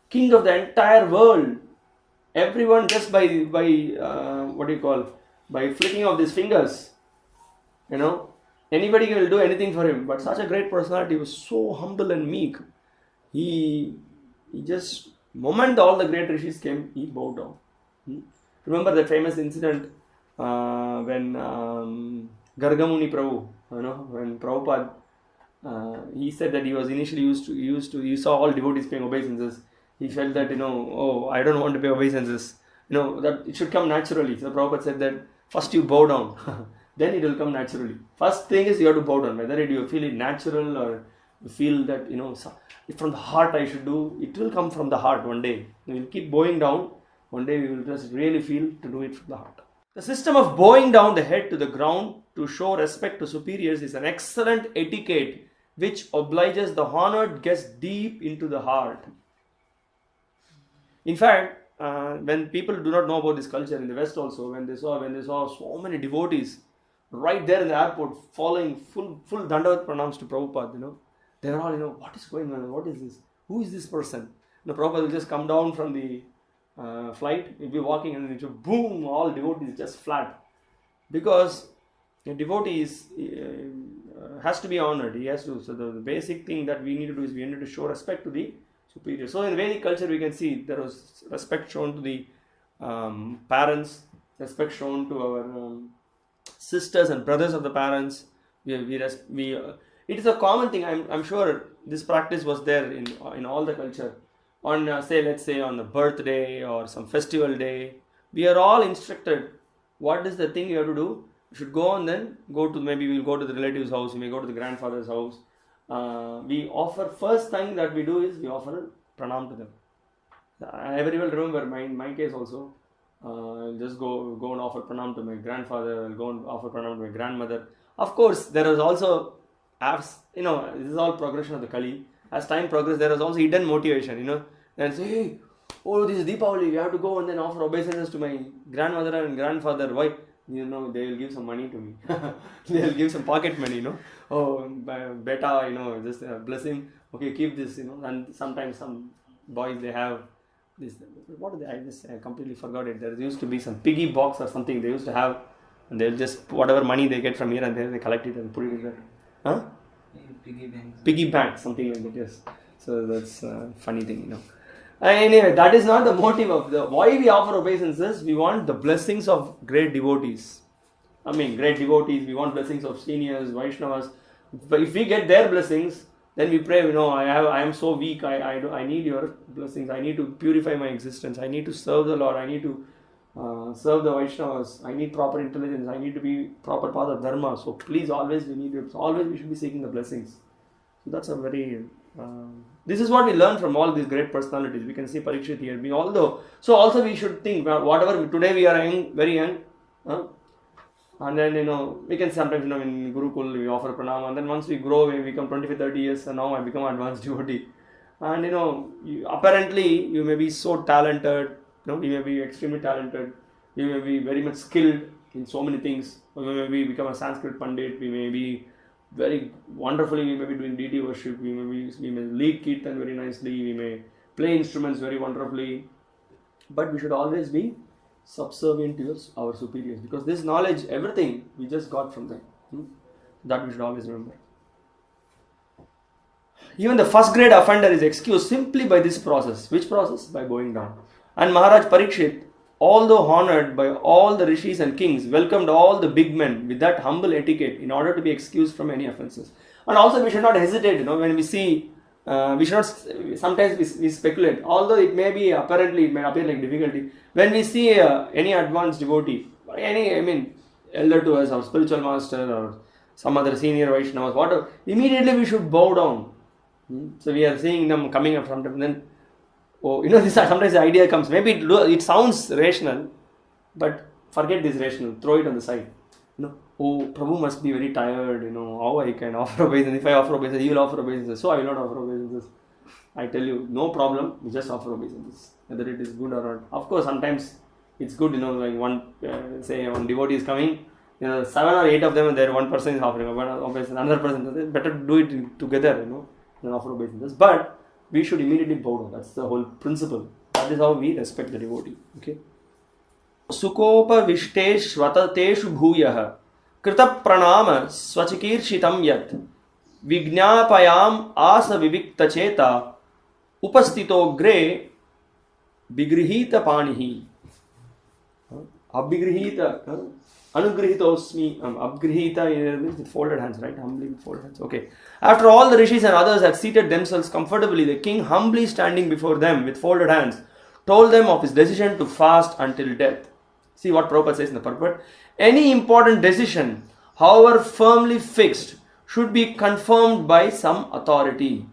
king of the entire world. Everyone just by by flicking of these fingers, anybody will do anything for him. But such a great personality was so humble and meek. He just, moment all the great rishis came, he bowed down. Remember that famous incident when Gargamuni Prabhu, when Prabhupada, he said that he was initially he saw all devotees paying obeisances. He felt that, I don't want to pay obeisances. That it should come naturally. So Prabhupada said that first you bow down, then it will come naturally. First thing is you have to bow down. Whether you feel it natural or you feel that, from the heart I should do, it will come from the heart one day. We will keep bowing down. One day we will just really feel to do it from the heart. The system of bowing down the head to the ground to show respect to superiors is an excellent etiquette which obliges the honored guest deep into the heart. In fact, when people do not know about this culture in the West also, when they saw so many devotees right there in the airport following full Dandavat pranams to Prabhupada, they were all, what is going on? What is this? Who is this person? Prabhupada will just come down from the flight, he'll be walking and it will boom, all devotees just flat. Because a devotee has to be honored. He has to. So the basic thing that we need to do is we need to show respect to the superior. So in Vedic culture we can see there was respect shown to the parents, respect shown to our sisters and brothers of the parents. It is a common thing. I'm sure this practice was there in all the culture. On let's say on a birthday or some festival day, we are all instructed what is the thing you have to do. You should go and then maybe we'll go to the relative's house, we may go to the grandfather's house. We offer, first thing that we do is we offer pranam to them. I very well remember my case also. I'll just go and offer pranam to my grandfather, I'll go and offer pranam to my grandmother. Of course, there was also, this is all progression of the Kali. As time progressed, there was also hidden motivation, and say, hey, this is Deepavali, we have to go and then offer obeisances to my grandmother and grandfather. Why? They will give some money to me. They will give some pocket money, Oh, beta, just bless him. Okay, keep this, And sometimes some boys, they have this. What are they? I completely forgot it. There used to be some piggy box or something they used to have, and they'll just, whatever money they get from here and there, they collect it and put it in there. Huh? Piggy bank, something like that, yes. So that's a funny thing, Anyway, that is not the motive of why we offer obeisances. We want the blessings of great devotees. Great devotees, we want blessings of seniors, Vaishnavas. But if we get their blessings, then we pray, I am so weak, I need your blessings, I need to purify my existence, I need to serve the Lord, I need to serve the Vaishnavas, I need proper intelligence, I need to be proper path of dharma. So please, always we should be seeking the blessings. So that's a very, this is what we learn from all these great personalities. We can see Parikshit here. So also we should think, whatever, today we are young, very young, and then, we can sometimes, in Gurukul we offer pranam, and then once we grow, we become 25-30 years, and now I become advanced devotee. And apparently you may be so talented, you may be extremely talented, you may be very much skilled, in so many things. We may become a Sanskrit Pandit, we may be very wonderfully, we may be doing deity worship, we may lead Kirtan very nicely, we may play instruments very wonderfully, but we should always be subservient to our superiors, because this knowledge, everything we just got from them. That we should always remember. Even the first grade offender is excused simply by this process. Which process? By bowing down. And Maharaj Parikshit, although honored by all the rishis and kings, welcomed all the big men with that humble etiquette in order to be excused from any offences. And also we should not hesitate, when we see, we should not, sometimes we speculate, although it may appear like difficulty. When we see any advanced devotee, elder to us, or spiritual master, or some other senior Vaishnavas, whatever, immediately we should bow down. So we are seeing them coming up from them, then, sometimes the idea comes, maybe it sounds rational, but forget this rational, throw it on the side. Prabhu must be very tired, how I can offer obeisance. If I offer obeisance, he will offer obeisance, so I will not offer obeisances. I tell you, no problem, we just offer obeisances, whether it is good or not. Of course, sometimes it's good, like one devotee is coming, 7 or 8 of them, and there one person is offering obeisance, another person, better do it together, than offer obeisances. But we should immediately bow down. That's the whole principle. That is how we respect the devotee. Okay. Sukopa vishteshvatateshu bhuyah krita pranama swachikirshitam yat vignapayam asa vivikta cheta upastito gre vigrihita panihi abhigrihita anugrihitosmi abgrihita means with folded hands, right? Humbly with folded hands. Okay. After all the rishis and others had seated themselves comfortably, the king, humbly standing before them with folded hands, told them of his decision to fast until death. See what Prabhupada says in the purport. Any important decision, however firmly fixed, should be confirmed by some authority.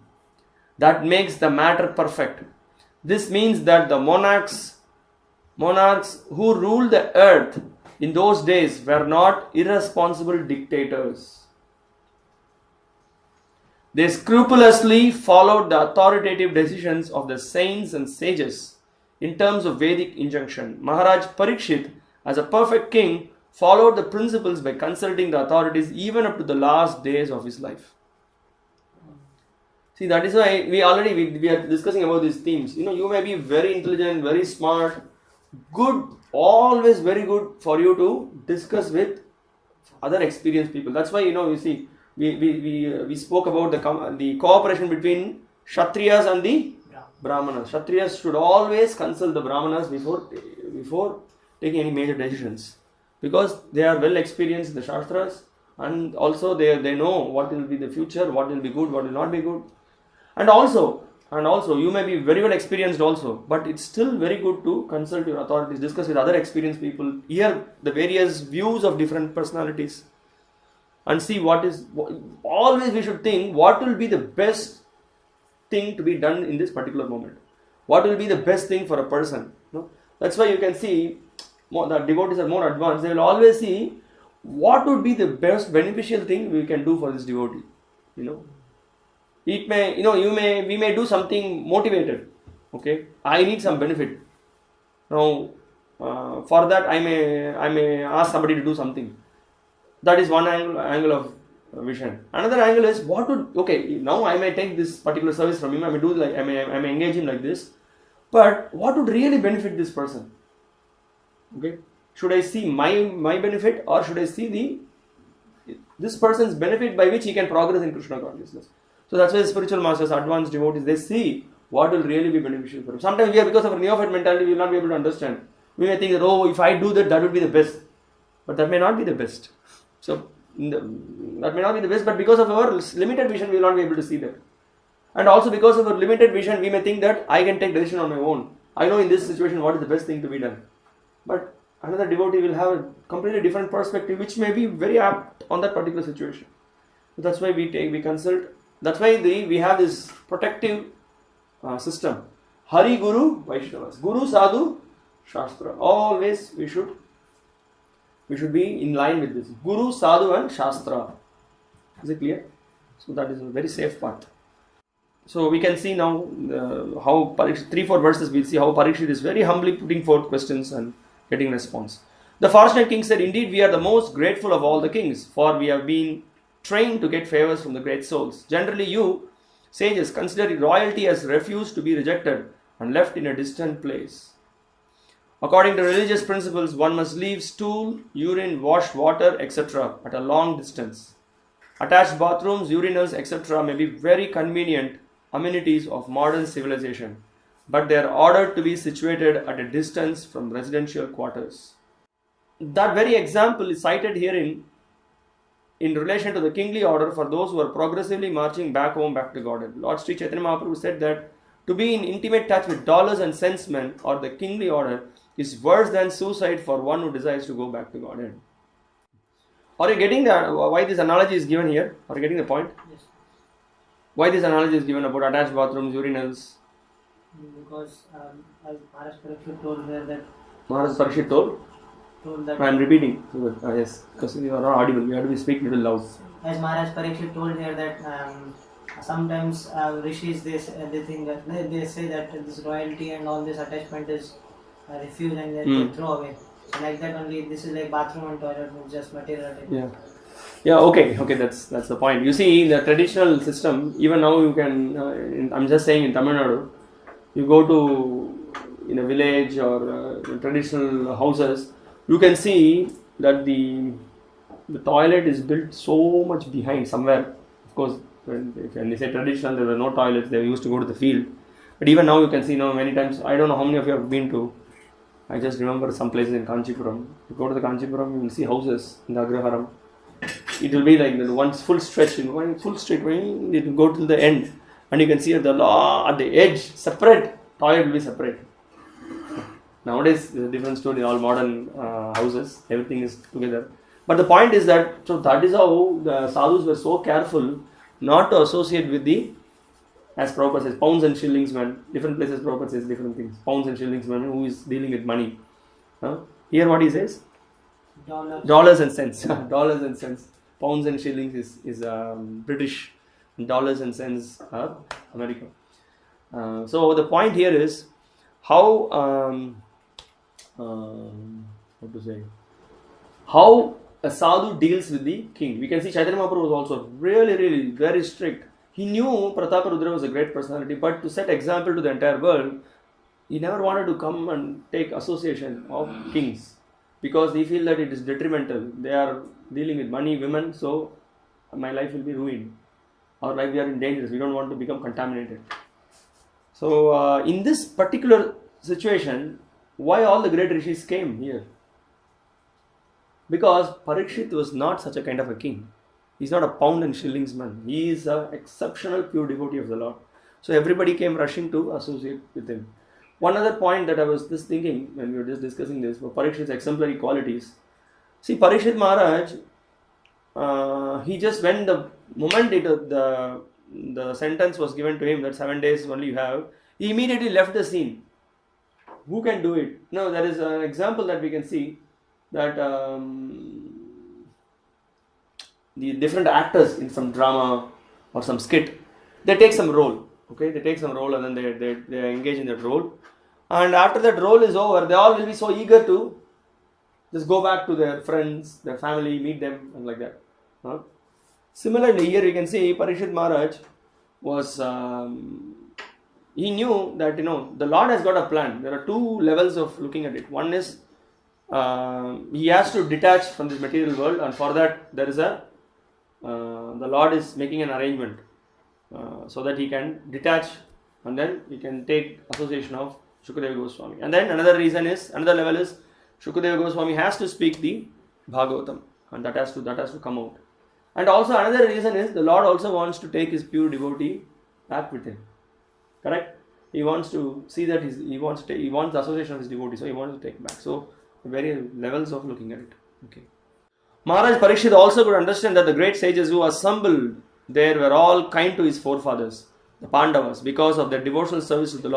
That makes the matter perfect. This means that the monarchs who ruled the earth in those days were not irresponsible dictators. They scrupulously followed the authoritative decisions of the saints and sages in terms of Vedic injunction. Maharaj Parikshit, as a perfect king, followed the principles by consulting the authorities even up to the last days of his life. See, that is why we are discussing about these themes. You may be very intelligent, very smart, good, always very good for you to discuss with other experienced people. That's why, you see, we spoke about the cooperation between Kshatriyas and the Brahmanas. Kshatriyas should always consult the Brahmanas before taking any major decisions, because they are well experienced in the Shastras, and also they know what will be the future, what will be good, what will not be good. And also you may be very well experienced also, but it's still very good to consult your authorities, discuss with other experienced people, hear the various views of different personalities, and see always we should think what will be the best thing to be done in this particular moment. What will be the best thing for a person? That's why you can see the devotees are more advanced. They will always see what would be the best beneficial thing we can do for this devotee. It may, we may do something motivated. Okay, I need some benefit. Now, for that I may ask somebody to do something. That is one angle of vision. Another angle is now I may take this particular service from him. I may engage him like this. But what would really benefit this person? Okay, should I see my benefit, or should I see this person's benefit by which he can progress in Krishna consciousness? So that's why the spiritual masters, advanced devotees, they see what will really be beneficial for him. Sometimes because of a neophyte mentality, we will not be able to understand. We may think that, if I do that, that would be the best. But that may not be the best. So, that may not be the best, but because of our limited vision, we will not be able to see that. And also because of our limited vision, we may think that I can take decision on my own. I know in this situation what is the best thing to be done. But another devotee will have a completely different perspective, which may be very apt on that particular situation. So that's why we consult. That's why we have this protective system. Hari, Guru, Vaishnavas. Guru, Sadhu, Shastra. Always we should be in line with this. Guru, Sadhu and Shastra. Is it clear? So that is a very safe path. So we can see now how Parikshit, 3-4 verses, we'll see how Parikshit is very humbly putting forth questions and getting response. The fortunate king said, "Indeed, we are the most grateful of all the kings, for we have been trained to get favors from the great souls. Generally, you, sages, consider royalty as refused to be rejected and left in a distant place. According to religious principles, one must leave stool, urine, wash, water, etc. at a long distance. Attached bathrooms, urinals, etc. may be very convenient amenities of modern civilization, but they are ordered to be situated at a distance from residential quarters." That very example is cited herein in relation to the kingly order for those who are progressively marching back home, back to Godhead. Lord Sri Chaitanya Mahaprabhu said that to be in intimate touch with dollars and cents men or the kingly order is worse than suicide for one who desires to go back to Godhead. Are you getting why this analogy is given here? Are you getting the point? Yes. Why this analogy is given about attached bathrooms, urinals? Because as Maharaj Parikshit told here that Maharaj Parikshit told that I am repeating. Yes, because you are not audible. You have to speak little loud. as Maharaj Parikshit told here that sometimes rishis they think that they say that this royalty and all this attachment is refuse and then they throw away. So like that only, this is like bathroom and toilet, just material attachment. Yeah. Okay. That's the point. You see, the traditional system, even now you can. I'm just saying in Tamil Nadu, you go to in a village or traditional houses, you can see that the toilet is built so much behind somewhere. Of course, when they say traditional, there were no toilets. They used to go to the field. But even now, you can see now many times. I don't know how many of you have been to. I just remember some places in Kanchipuram. You go to the Kanchipuram, you will see houses in the Agraharam. It will be like the one full stretch, in one full straight way. It will go till the end, and you can see at the edge, separate toilet will be separate. Nowadays, there's a different story in all modern houses. Everything is together. But the point is that that is how the sadhus were so careful not to associate with the, as Prabhupada says, pounds and shillings man. Different places Prabhupada says different things. Pounds and shillings man who is dealing with money. Here what he says? Dollars and cents. Dollars and cents. Pounds and shillings is British. Dollars and cents are American. So the point here is how how a sadhu deals with the king. We can see Chaitanya Mahaprabhu was also really very strict. He knew Prataparudra was a great personality, but to set example to the entire world, he never wanted to come and take association of kings because he feel that it is detrimental. They are dealing with money, women, so my life will be ruined. Our life, we are in danger. We don't want to become contaminated. So in this particular situation, why all the great rishis came here? Because Parikshit was not such a kind of a king. He's not a pound and shillings man. He is an exceptional pure devotee of the Lord. So everybody came rushing to associate with him. One other point that I was just thinking when we were just discussing this for Parikshit's exemplary qualities. See, Parikshit Maharaj, he just when the moment the sentence was given to him that 7 days only you have, he immediately left the scene. Who can do it? No, there is an example that we can see that the different actors in some drama or some skit, they take some role. Okay, they take some role and then they engage in that role. And after that role is over, they all will be so eager to just go back to their friends, their family, meet them, and like that. Similarly, here you can see Parikshit Maharaj was, he knew that, the Lord has got a plan. There are two levels of looking at it. One is, he has to detach from this material world, and for that there is the Lord is making an arrangement so that he can detach and then he can take association of Shukadeva Goswami. And then another level is Shukadeva Goswami has to speak the Bhagavatam, and that has to come out. And also another reason is the Lord also wants to take his pure devotee back with him. Correct? He wants to see that he wants the association of his devotee, so he wants to take back. So various levels of looking at it. Okay. Maharaj Parikshit also could understand that the great sages who assembled there were all kind to his forefathers, the Pandavas, because of their devotional service to the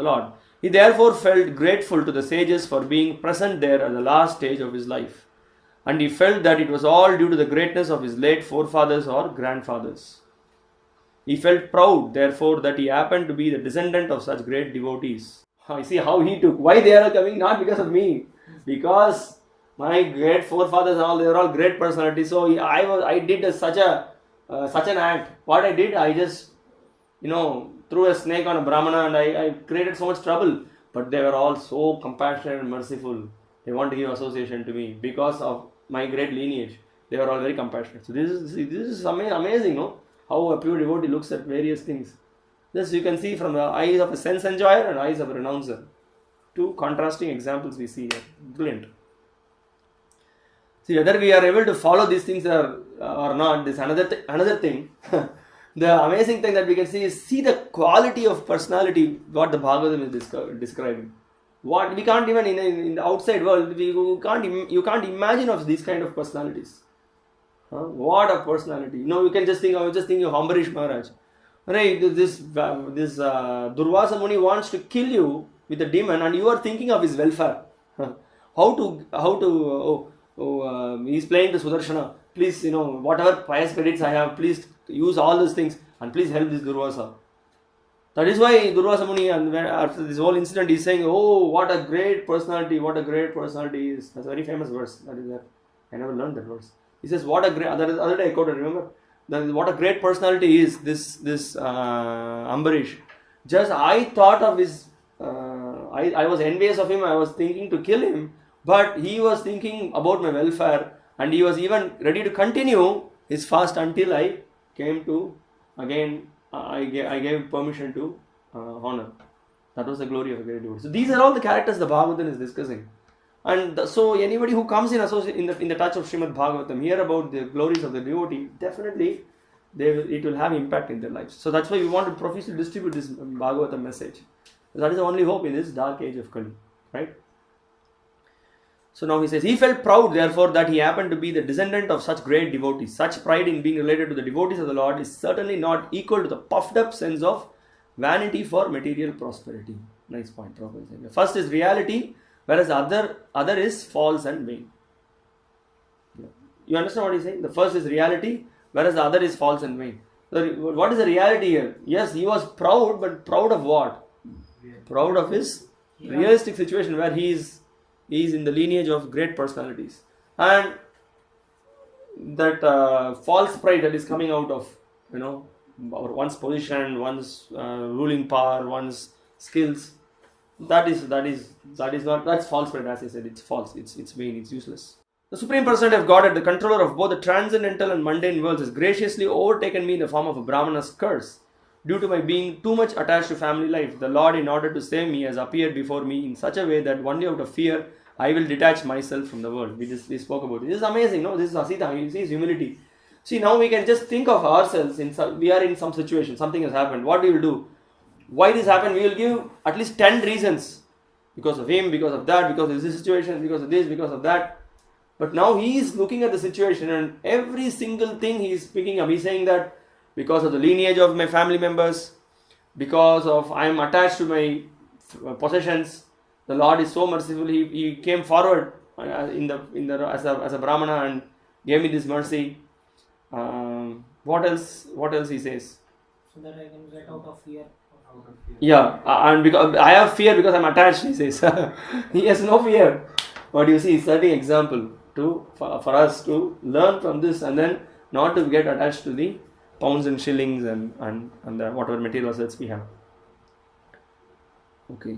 Lord. He therefore felt grateful to the sages for being present there at the last stage of his life, and he felt that it was all due to the greatness of his late forefathers or grandfathers. He felt proud, therefore, that he happened to be the descendant of such great devotees. I see how he took. Why they are coming? Not because of me. Because my great forefathers and all, they are all great personalities. So I did such an act. What I did, I just, threw a snake on a Brahmana and I created so much trouble. But they were all so compassionate and merciful. They want to give association to me because of my great lineage. They were all very compassionate. So this is amazing, no? How a pure devotee looks at various things. This you can see from the eyes of a sense enjoyer and eyes of a renouncer. Two contrasting examples we see here. Brilliant. See, whether we are able to follow these things or not, this another thing. The amazing thing that we can see the quality of personality what the Bhagavatam is describing. What we can't even in the outside world you can't imagine of these kind of personalities. What a personality! You can just think. I was just thinking of Ambarish Maharaj. Right, this Durvasa Muni wants to kill you with a demon, and you are thinking of his welfare. He's playing the Sudarshana. Please, whatever pious credits I have, please use all these things and please help this Durvasa. That is why Durvasa Muni, and after this whole incident, he's saying, "Oh, what a great personality! What a great personality is." That's a very famous verse. That is that. I never learned that verse. He says, "What a great." The other day I quoted. Remember. What a great personality is this Ambarish. Just I thought of his, I was envious of him. I was thinking to kill him, but he was thinking about my welfare, and he was even ready to continue his fast until I came to again. I gave permission to honor. That was the glory of a great devotee. So these are all the characters the Bhagavatam is discussing. And so anybody who comes in the touch of Srimad Bhagavatam, hear about the glories of the devotee, definitely it will have impact in their lives. So that's why we want to profusely distribute this Bhagavatam message. That is the only hope in this dark age of Kali, right? So now he says, he felt proud therefore that he happened to be the descendant of such great devotees. Such pride in being related to the devotees of the Lord is certainly not equal to the puffed up sense of vanity for material prosperity. Nice point, Prabhupada. First is reality, whereas the other is false and vain. You understand what he's saying? The first is reality, whereas the other is false and vain. So what is the reality here? Yes, he was proud, but proud of what? Proud of his realistic situation where he is in the lineage of great personalities. And that false pride that is coming out of, one's position, one's ruling power, one's skills, that's false pride, as I said. It's false, it's vain, it's useless. The Supreme Personality of Godhead, the controller of both the transcendental and mundane worlds, has graciously overtaken me in the form of a Brahmana's curse. Due to my being too much attached to family life, the Lord, in order to save me, has appeared before me in such a way that only out of fear I will detach myself from the world. We spoke about it. This is amazing, no? This is Asita. You see his humility. See, now we can just think of ourselves. We are in some situation. Something has happened. What we will do? Why this happened? We will give at least 10 reasons. Because of him, because of that, because of this situation, because of this, because of that. But now he is looking at the situation, and every single thing he is picking up. He is saying that because of the lineage of my family members, because of I am attached to my possessions, the Lord is so merciful. He came forward as a Brahmana and gave me this mercy. What else he says? So that I can get out of fear. Yeah, and because I have fear because I am attached, he says. He has no fear. But you see, setting example for us to learn from this, and then not to get attached to the pounds and shillings and the whatever material assets we have. Okay.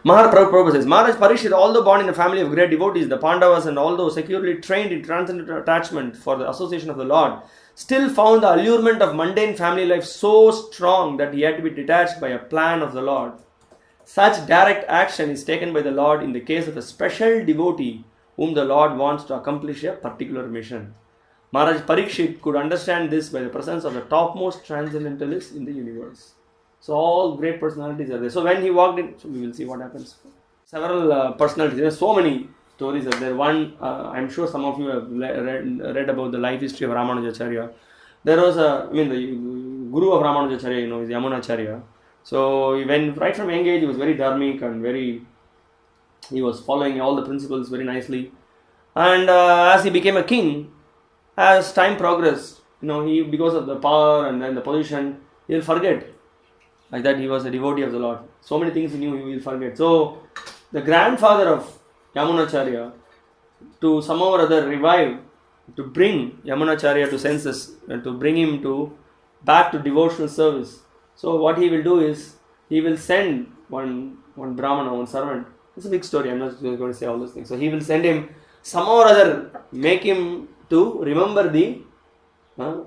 Prabhupada says, Maharaj Parikshit, although born in a family of great devotees, the Pandavas, and although securely trained in transcendental attachment for the association of the Lord, still found the allurement of mundane family life so strong that he had to be detached by a plan of the Lord. Such direct action is taken by the Lord in the case of a special devotee whom the Lord wants to accomplish a particular mission. Maharaj Parikshit could understand this by the presence of the topmost transcendentalists in the universe. So all great personalities are there. So when he walked in, so we will see what happens. Several personalities. There are so many stories are there. One, I'm sure some of you have read about the life history of Ramanujacharya. There was the Guru of Ramanujacharya, is Yamunacharya. So right from young age, he was very dharmic and he was following all the principles very nicely. And as he became a king, as time progressed, he because of the power and then the position, he'll forget Like that, he was a devotee of the Lord. So many things he knew, he will forget. So, the grandfather of Yamunacharya, to somehow or other revive, to bring Yamunacharya to senses, and to bring him to back to devotional service. So, what he will do is, he will send one Brahmana, one servant. It's a big story, I'm not going to say all those things. So, he will send him, somehow or other, make him to remember the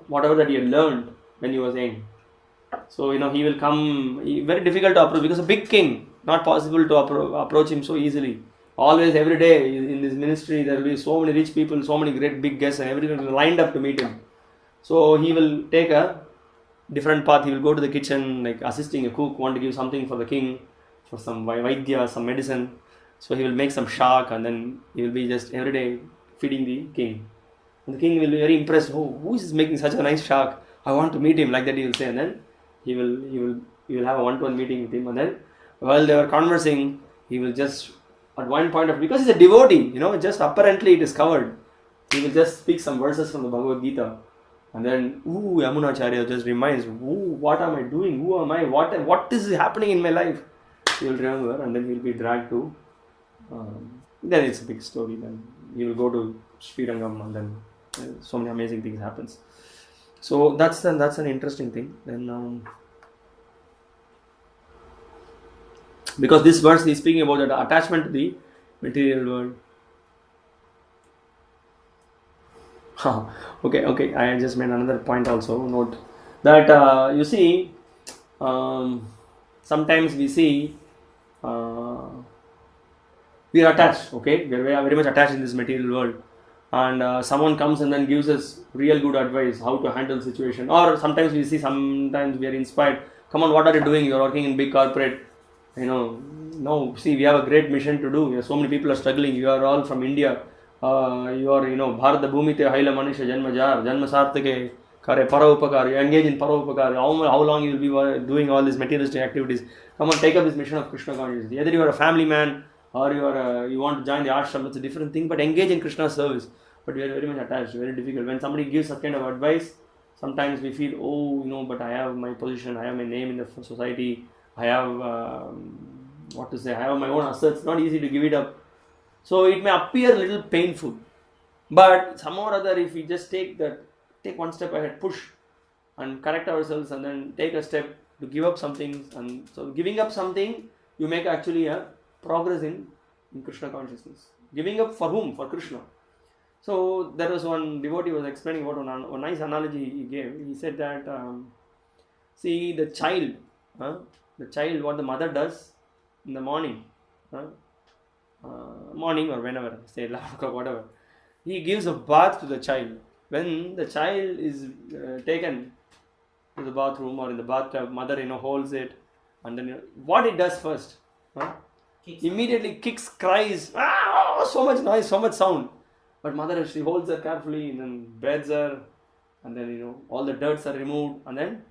whatever that he had learned when he was young. So, he will come, very difficult to approach because a big king, not possible to approach him so easily. Always, every day in this ministry, there will be so many rich people, so many great big guests, and everyone will lined up to meet him. So, he will take a different path. He will go to the kitchen, like assisting a cook, want to give something for the king, for some vaidya, some medicine. So, he will make some shark, and then he will be just every day feeding the king. And the king will be very impressed. Oh, who is making such a nice shark? I want to meet him, like that he will say. And then he will have a one-to-one meeting with him. And then while they were conversing, he will just, at one point of, because he's a devotee, just apparently it is covered. He will just speak some verses from the Bhagavad Gita. And then, Yamunacharya just reminds, what am I doing? Who am I? What is happening in my life? He will remember, and then he will be dragged to, then it's a big story. Then he will go to Srirangam, and then so many amazing things happens. So that's an interesting thing. Then because this verse is speaking about the attachment to the material world. Okay. I just made another point also. Note that you see, sometimes we see we are attached. Okay, we are very much attached in this material world. And someone comes and then gives us real good advice how to handle the situation. Or sometimes we see, sometimes we are inspired. Come on, what are you doing? You are working in big corporate. No, see, we have a great mission to do. So many people are struggling. You are all from India. You are, Bharata Bhumite Haila Manisha Janma Jar, Janma Sarthake, Kare Paraupakar. You engage in Paraupakar. How long you will be doing all these materialistic activities? Come on, take up this mission of Krishna consciousness. Either you are a family man, or you want to join the ashram, it's a different thing, but engage in Krishna's service. But we are very much attached, very difficult. When somebody gives such kind of advice, sometimes we feel, but I have my position, I have my name in the society, I have, I have my own assets, not easy to give it up. So it may appear a little painful, but somehow or other, if we just take one step ahead, push and correct ourselves, and then take a step to give up something, and so giving up something, you make actually a progress in Krishna consciousness. Giving up for whom? For Krishna. So there was one devotee was explaining about one nice analogy he gave. He said that, see the child, what the mother does in the morning, morning or whenever, say 11 o'clock, whatever, he gives a bath to the child. When the child is taken to the bathroom or in the bathtub, mother holds it, and then what it does first, immediately kicks, cries, so much noise, so much sound. But mother, she holds her carefully and then bathes her, and then all the dirts are removed, and then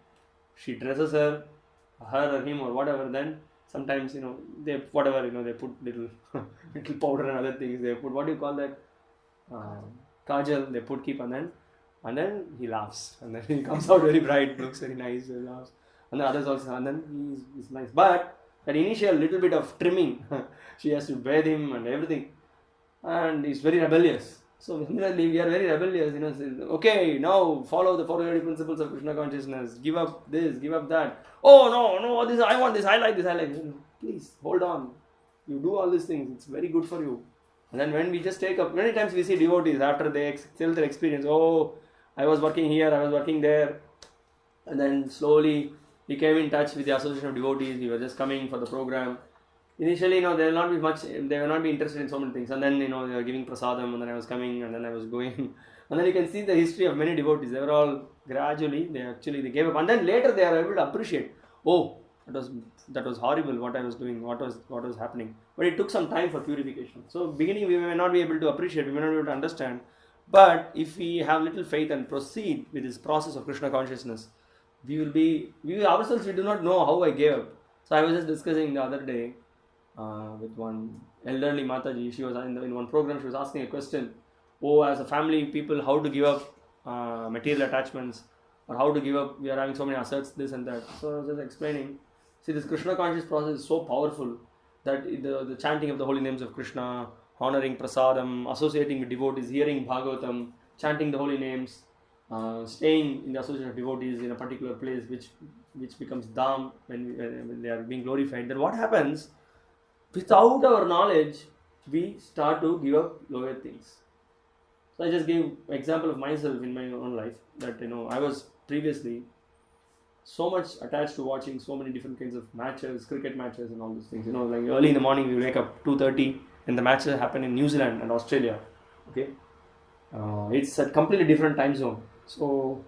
she dresses her or him or whatever. Then sometimes they they put little powder and other things. They put, what do you call that, kajal. They put, keep, and then he laughs, and then he comes out very bright, looks very nice, he laughs, and the others also, and then he's nice. But that initial little bit of trimming, she has to bathe him and everything, and he's very rebellious. So similarly, we are very rebellious, okay, now follow the 4 principles of Krishna consciousness, give up this, give up that. Oh no, this, I want this, I like this, please, hold on. You do all these things, it's very good for you. And then when we just take up, many times we see devotees, after they tell their experience, I was working here, I was working there, and then slowly he came in touch with the association of devotees, he was just coming for the program. Initially, they will not be much, they will not be interested in so many things, and then, they were giving prasadam, and then I was coming, and then I was going, and then you can see the history of many devotees. They were all gradually, they gave up, and then later they are able to appreciate, that was horrible what I was doing, what was happening. But it took some time for purification. So beginning we may not be able to appreciate, we may not be able to understand, but if we have little faith and proceed with this process of Krishna consciousness, we ourselves, we do not know how I gave up. So I was just discussing the other day with one elderly Mataji. She was in one program, she was asking a question, as a family people, how to give up material attachments, or how to give up, we are having so many assets, this and that. So I was just explaining, See, this Krishna conscious process is so powerful that the chanting of the holy names of Krishna, honoring prasadam, associating with devotees, hearing Bhagavatam, chanting the holy names, staying in the association of devotees in a particular place which becomes dham when they are being glorified, then what happens? Without our knowledge, we start to give up lower things. So I just gave example of myself in my own life that I was previously so much attached to watching so many different kinds of matches, cricket matches and all those things. Like early in the morning we wake up 2:30 and the matches happen in New Zealand and Australia. Okay, it's a completely different time zone. So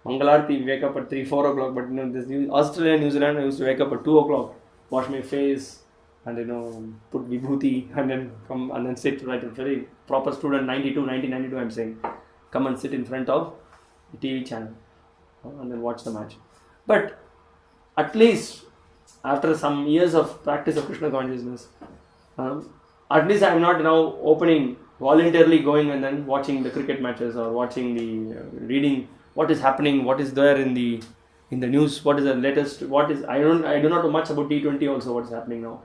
Mangalarti we wake up at 3-4 o'clock, but this Australia, New Zealand, I used to wake up at 2 o'clock, wash my face and put vibhuti and then come and then sit right. A very proper student, 1992 I'm saying, come and sit in front of the TV channel and then watch the match. But at least after some years of practice of Krishna consciousness, at least I am not now voluntarily going and then watching the cricket matches or watching reading what is happening, what is there in the news, what is the latest, I do not know much about T20 also, what is happening now.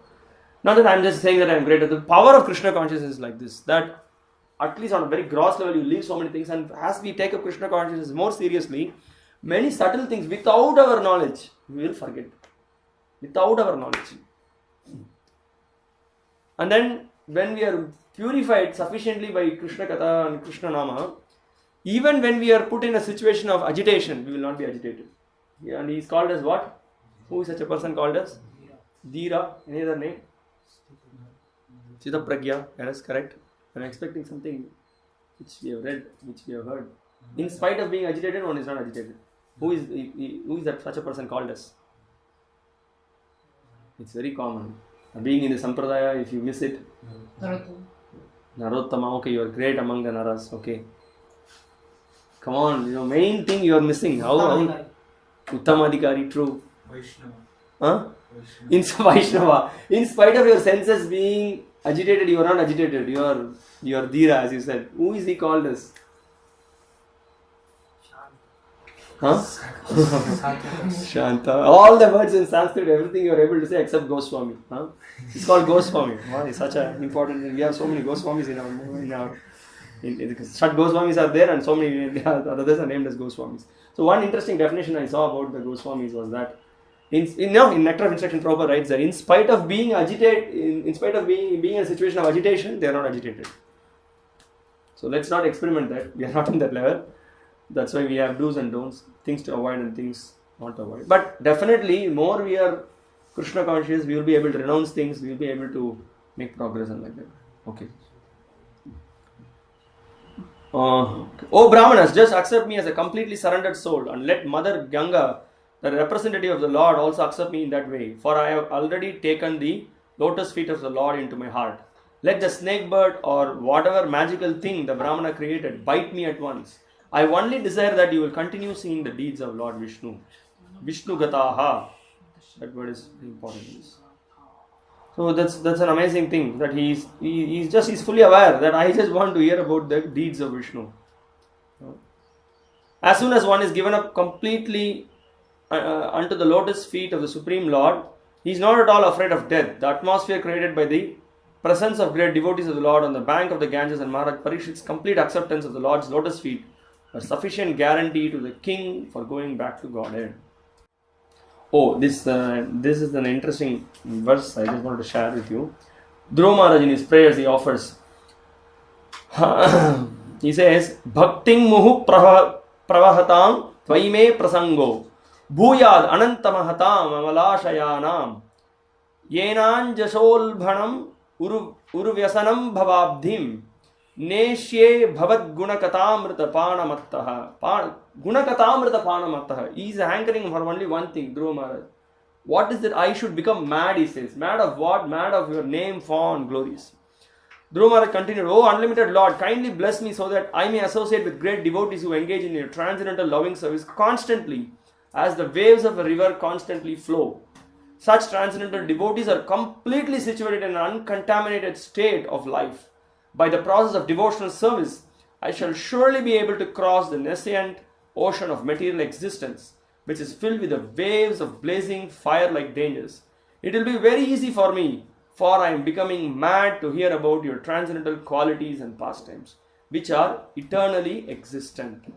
Not that I am just saying that I am great. The power of Krishna consciousness is like this, that at least on a very gross level you leave so many things, and as we take up Krishna consciousness more seriously, many subtle things without our knowledge we will forget. Without our knowledge. And then when we are purified sufficiently by Krishna Katha and Krishna Nama, even when we are put in a situation of agitation, we will not be agitated. Yeah, and he is called as what? Who is such a person called as? Dhira. Any other name? Chitta Pragya. Yes, correct. I am expecting something which we have read, which we have heard. In spite of being agitated, one is not agitated. Who is that such a person called as? It's very common. Being in the Sampradaya, if you miss it, Narottama, okay, you are great among the Naras, okay. Come on, main thing you are missing. How? Uttamadhikari, true. Vaishnava. Huh? Vaishnava. In spite of your senses being agitated, you are not agitated. You are Dhira, as you said. Who is he called as? Huh? Shanta. All the words in Sanskrit, everything you are able to say except Goswami. Huh? It's called Goswami. Wow, it's such an important. We have so many Goswamis in our. Shat Goswamis are there, and so many others are named as Goswamis. So one interesting definition I saw about the Goswamis was that in Nectar of Instruction Prabhupada writes that in spite of being agitated, in spite of being in a situation of agitation, they are not agitated. So let's not experiment that. We are not in that level. That's why we have do's and don'ts, things to avoid and things not to avoid. But definitely, more we are Krishna conscious, we will be able to renounce things, we will be able to make progress and like that. Okay. Oh Brahmanas, just accept me as a completely surrendered soul and let Mother Ganga, the representative of the Lord, also accept me in that way. For I have already taken the lotus feet of the Lord into my heart. Let the snake bird or whatever magical thing the Brahmana created bite me at once. I only desire that you will continue seeing the deeds of Lord Vishnu. Vishnu Gataha. That word is important. So that's an amazing thing that he's fully aware that I just want to hear about the deeds of Vishnu. As soon as one is given up completely unto the lotus feet of the Supreme Lord, he is not at all afraid of death. The atmosphere created by the presence of great devotees of the Lord on the bank of the Ganges and Maharaj Parikshit's complete acceptance of the Lord's lotus feet a sufficient guarantee to the king for going back to Godhead. Oh, this is an interesting verse I just wanted to share with you. Dhruva Maharaj in his prayers he offers. He says, Bhakting muhu pravahatam tvaime prasango bhuyad anantamahatam amalāṣayanam yenāņjasolbhanam uruvyasanam bhavabdhim Neshye bhavad gunakatamrita panamattaha. Gunakatamrita panamattaha. He is hankering for only one thing, Dhruva Maharaj. What is that I should become mad, he says. Mad of what? Mad of your name, form, glories. Dhruva Maharaj continued, Oh unlimited Lord, kindly bless me so that I may associate with great devotees who engage in your transcendental loving service constantly, as the waves of a river constantly flow. Such transcendental devotees are completely situated in an uncontaminated state of life. By the process of devotional service, I shall surely be able to cross the nascent ocean of material existence which is filled with the waves of blazing fire-like dangers. It will be very easy for me, for I am becoming mad to hear about your transcendental qualities and pastimes, which are eternally existent.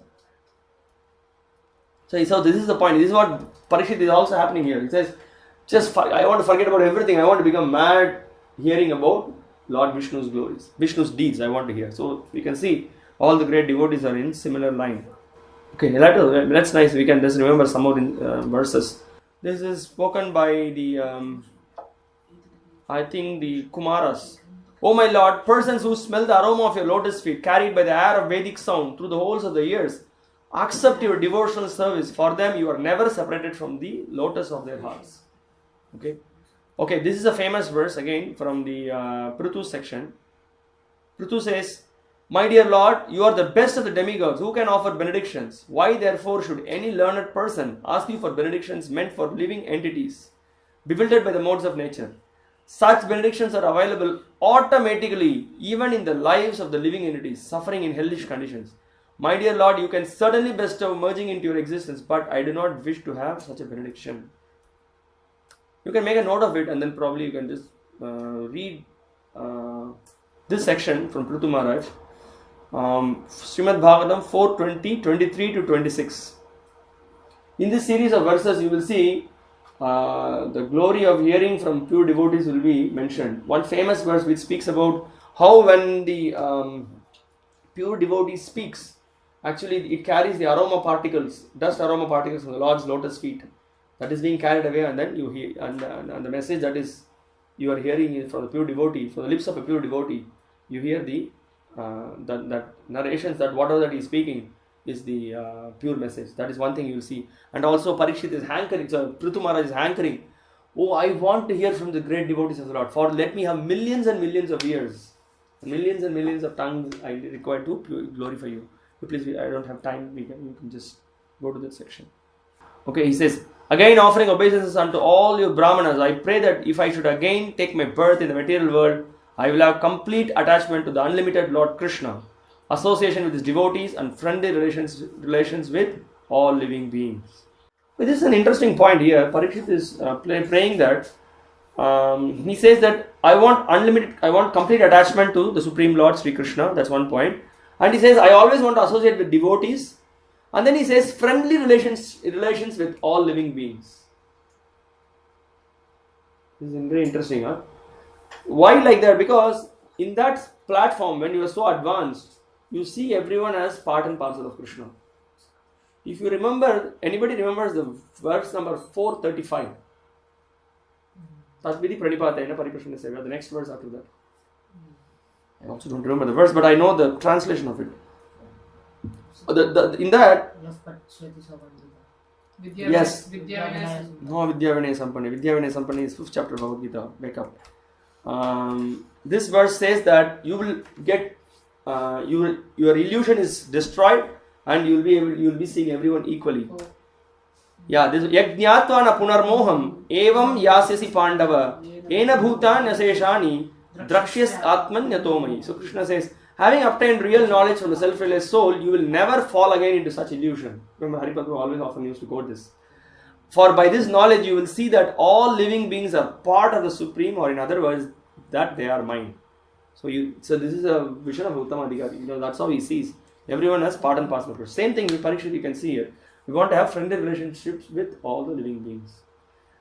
So this is the point. This is what Parikshit is also happening here. He says, I want to forget about everything. I want to become mad hearing about Lord Vishnu's glories, Vishnu's deeds I want to hear. So we can see all the great devotees are in similar line. Okay, that's nice. We can just remember some of the verses. This is spoken by the, I think the Kumaras. Oh my Lord, persons who smell the aroma of your lotus feet, carried by the air of Vedic sound through the holes of the ears, accept your devotional service. For them, you are never separated from the lotus of their hearts. Okay, this is a famous verse again from the Prithu section. Prithu says, my dear Lord, you are the best of the demigods. Who can offer benedictions? Why therefore should any learned person ask you for benedictions meant for living entities, bewildered by the modes of nature? Such benedictions are available automatically even in the lives of the living entities suffering in hellish conditions. My dear Lord, you can certainly bestow merging into your existence, but I do not wish to have such a benediction. You can make a note of it and then probably you can just read this section from Prithu Maharaj. Srimad Bhagavatam 4:20, 23 to 26. In this series of verses you will see the glory of hearing from pure devotees will be mentioned. One famous verse which speaks about how when the pure devotee speaks, actually it carries the aroma particles, dust aroma particles from the Lord's lotus feet. That is being carried away, and then you hear, and the message that is you are hearing is from the pure devotee, from the lips of a pure devotee. You hear the that narrations that whatever that he is speaking is the pure message. That is one thing you will see. And also Parikshit is hankering, so Prithu Maharaj is hankering. Oh, I want to hear from the great devotees of the Lord. For let me have millions and millions of ears, millions and millions of tongues I require to glorify you. So please, I don't have time. You can just go to that section. Okay, he says, again offering obeisances unto all you Brahmanas, I pray that if I should again take my birth in the material world, I will have complete attachment to the unlimited Lord Krishna, association with his devotees and friendly relations with all living beings. But this is an interesting point here. Parikshit is praying that he says that I want complete attachment to the Supreme Lord Sri Krishna. That's one point. And he says I always want to associate with devotees. And then he says friendly relations with all living beings. This is very interesting, huh? Why like that? Because in that platform, when you are so advanced, you see everyone as part and parcel of Krishna. If you remember, anybody remembers the verse number 435? Tasvidi Pranipatena Pariprashana Seva, the next verse after that. I also don't remember the verse, but I know the translation of it. In that, yes. No, Vidya Vinaya Sampane. Vidya Vinaya Sampane is 5th chapter of Bhagavad Gita. Wake up. This verse says that you will get, your illusion is destroyed and you will be seeing everyone equally. Yeah, this Yajñatva na punarmoham evam yasyasi pandava ena bhutan naseshani drakshyas atman yatomai. So Krishna says, having obtained real knowledge from the self-realized soul, you will never fall again into such illusion. Remember, Haripatma always often used to quote this. For by this knowledge, you will see that all living beings are part of the Supreme, or in other words, that they are mine. So this is a vision of Uttama Adhikari. That's how he sees. Everyone has part and parcel of it. Same thing with Parikshit, you can see here. We want to have friendly relationships with all the living beings.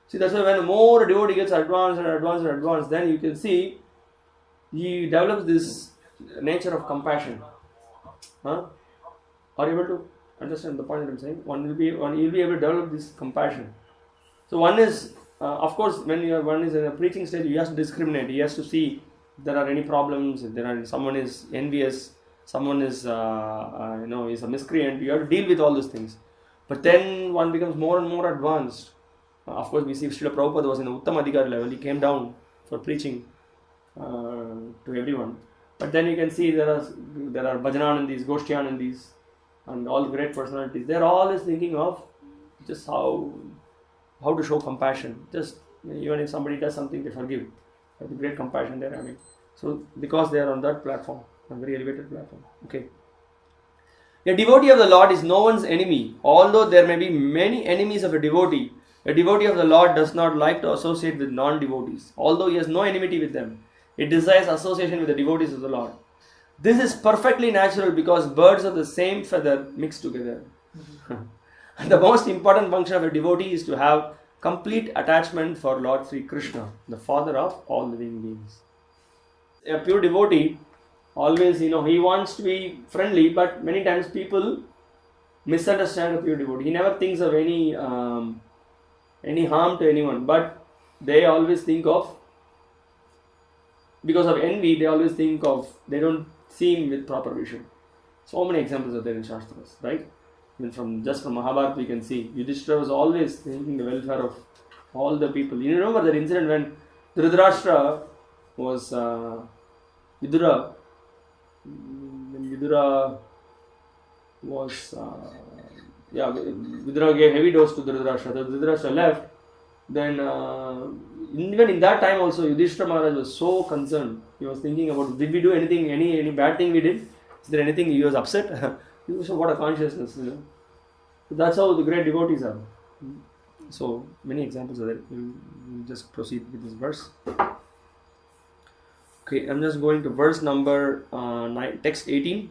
See, that's why when more devotee gets advanced and advanced and advanced, then you can see he develops this nature of compassion. Are you able to understand the point that I'm saying? You'll be able to develop this compassion. So one is, of course, when one is in a preaching stage, he has to discriminate. He has to see if there are any problems. If someone is envious, someone is, is a miscreant. You have to deal with all those things. But then one becomes more and more advanced. Of course, we see Srila Prabhupada was in the Uttama Adhikari level. He came down for preaching to everyone. But then you can see there are Bhajananandis, Goshtyanandis, and all great personalities. They're always thinking of just how to show compassion. Just even if somebody does something, they forgive. There's great compassion there. So because they are on that platform, a very elevated platform. Okay. A devotee of the Lord is no one's enemy. Although there may be many enemies of a devotee of the Lord does not like to associate with non-devotees. Although he has no enmity with them, he desires association with the devotees of the Lord. This is perfectly natural because birds of the same feather mix together. And the most important function of a devotee is to have complete attachment for Lord Sri Krishna, the Father of all living beings. A pure devotee always, he wants to be friendly, but many times people misunderstand a pure devotee. He never thinks of any harm to anyone, but they always think of, because of envy, they don't see him with proper vision. So many examples are there in Shastras, right? Even from Mahabharata we can see Yudhishthira was always thinking the welfare of all the people. You remember that incident when Dhritarashtra was Vidura gave heavy dose to Dhritarashtra. Dhritarashtra left. Then even in that time also Yudhishthira Maharaj was so concerned. He was thinking about, did we do anything, any bad thing we did? Is there anything? He was upset. So what a consciousness, So that's how the great devotees are. So many examples are there. We'll just proceed with this verse. Okay, I'm just going to verse number 9, text 18.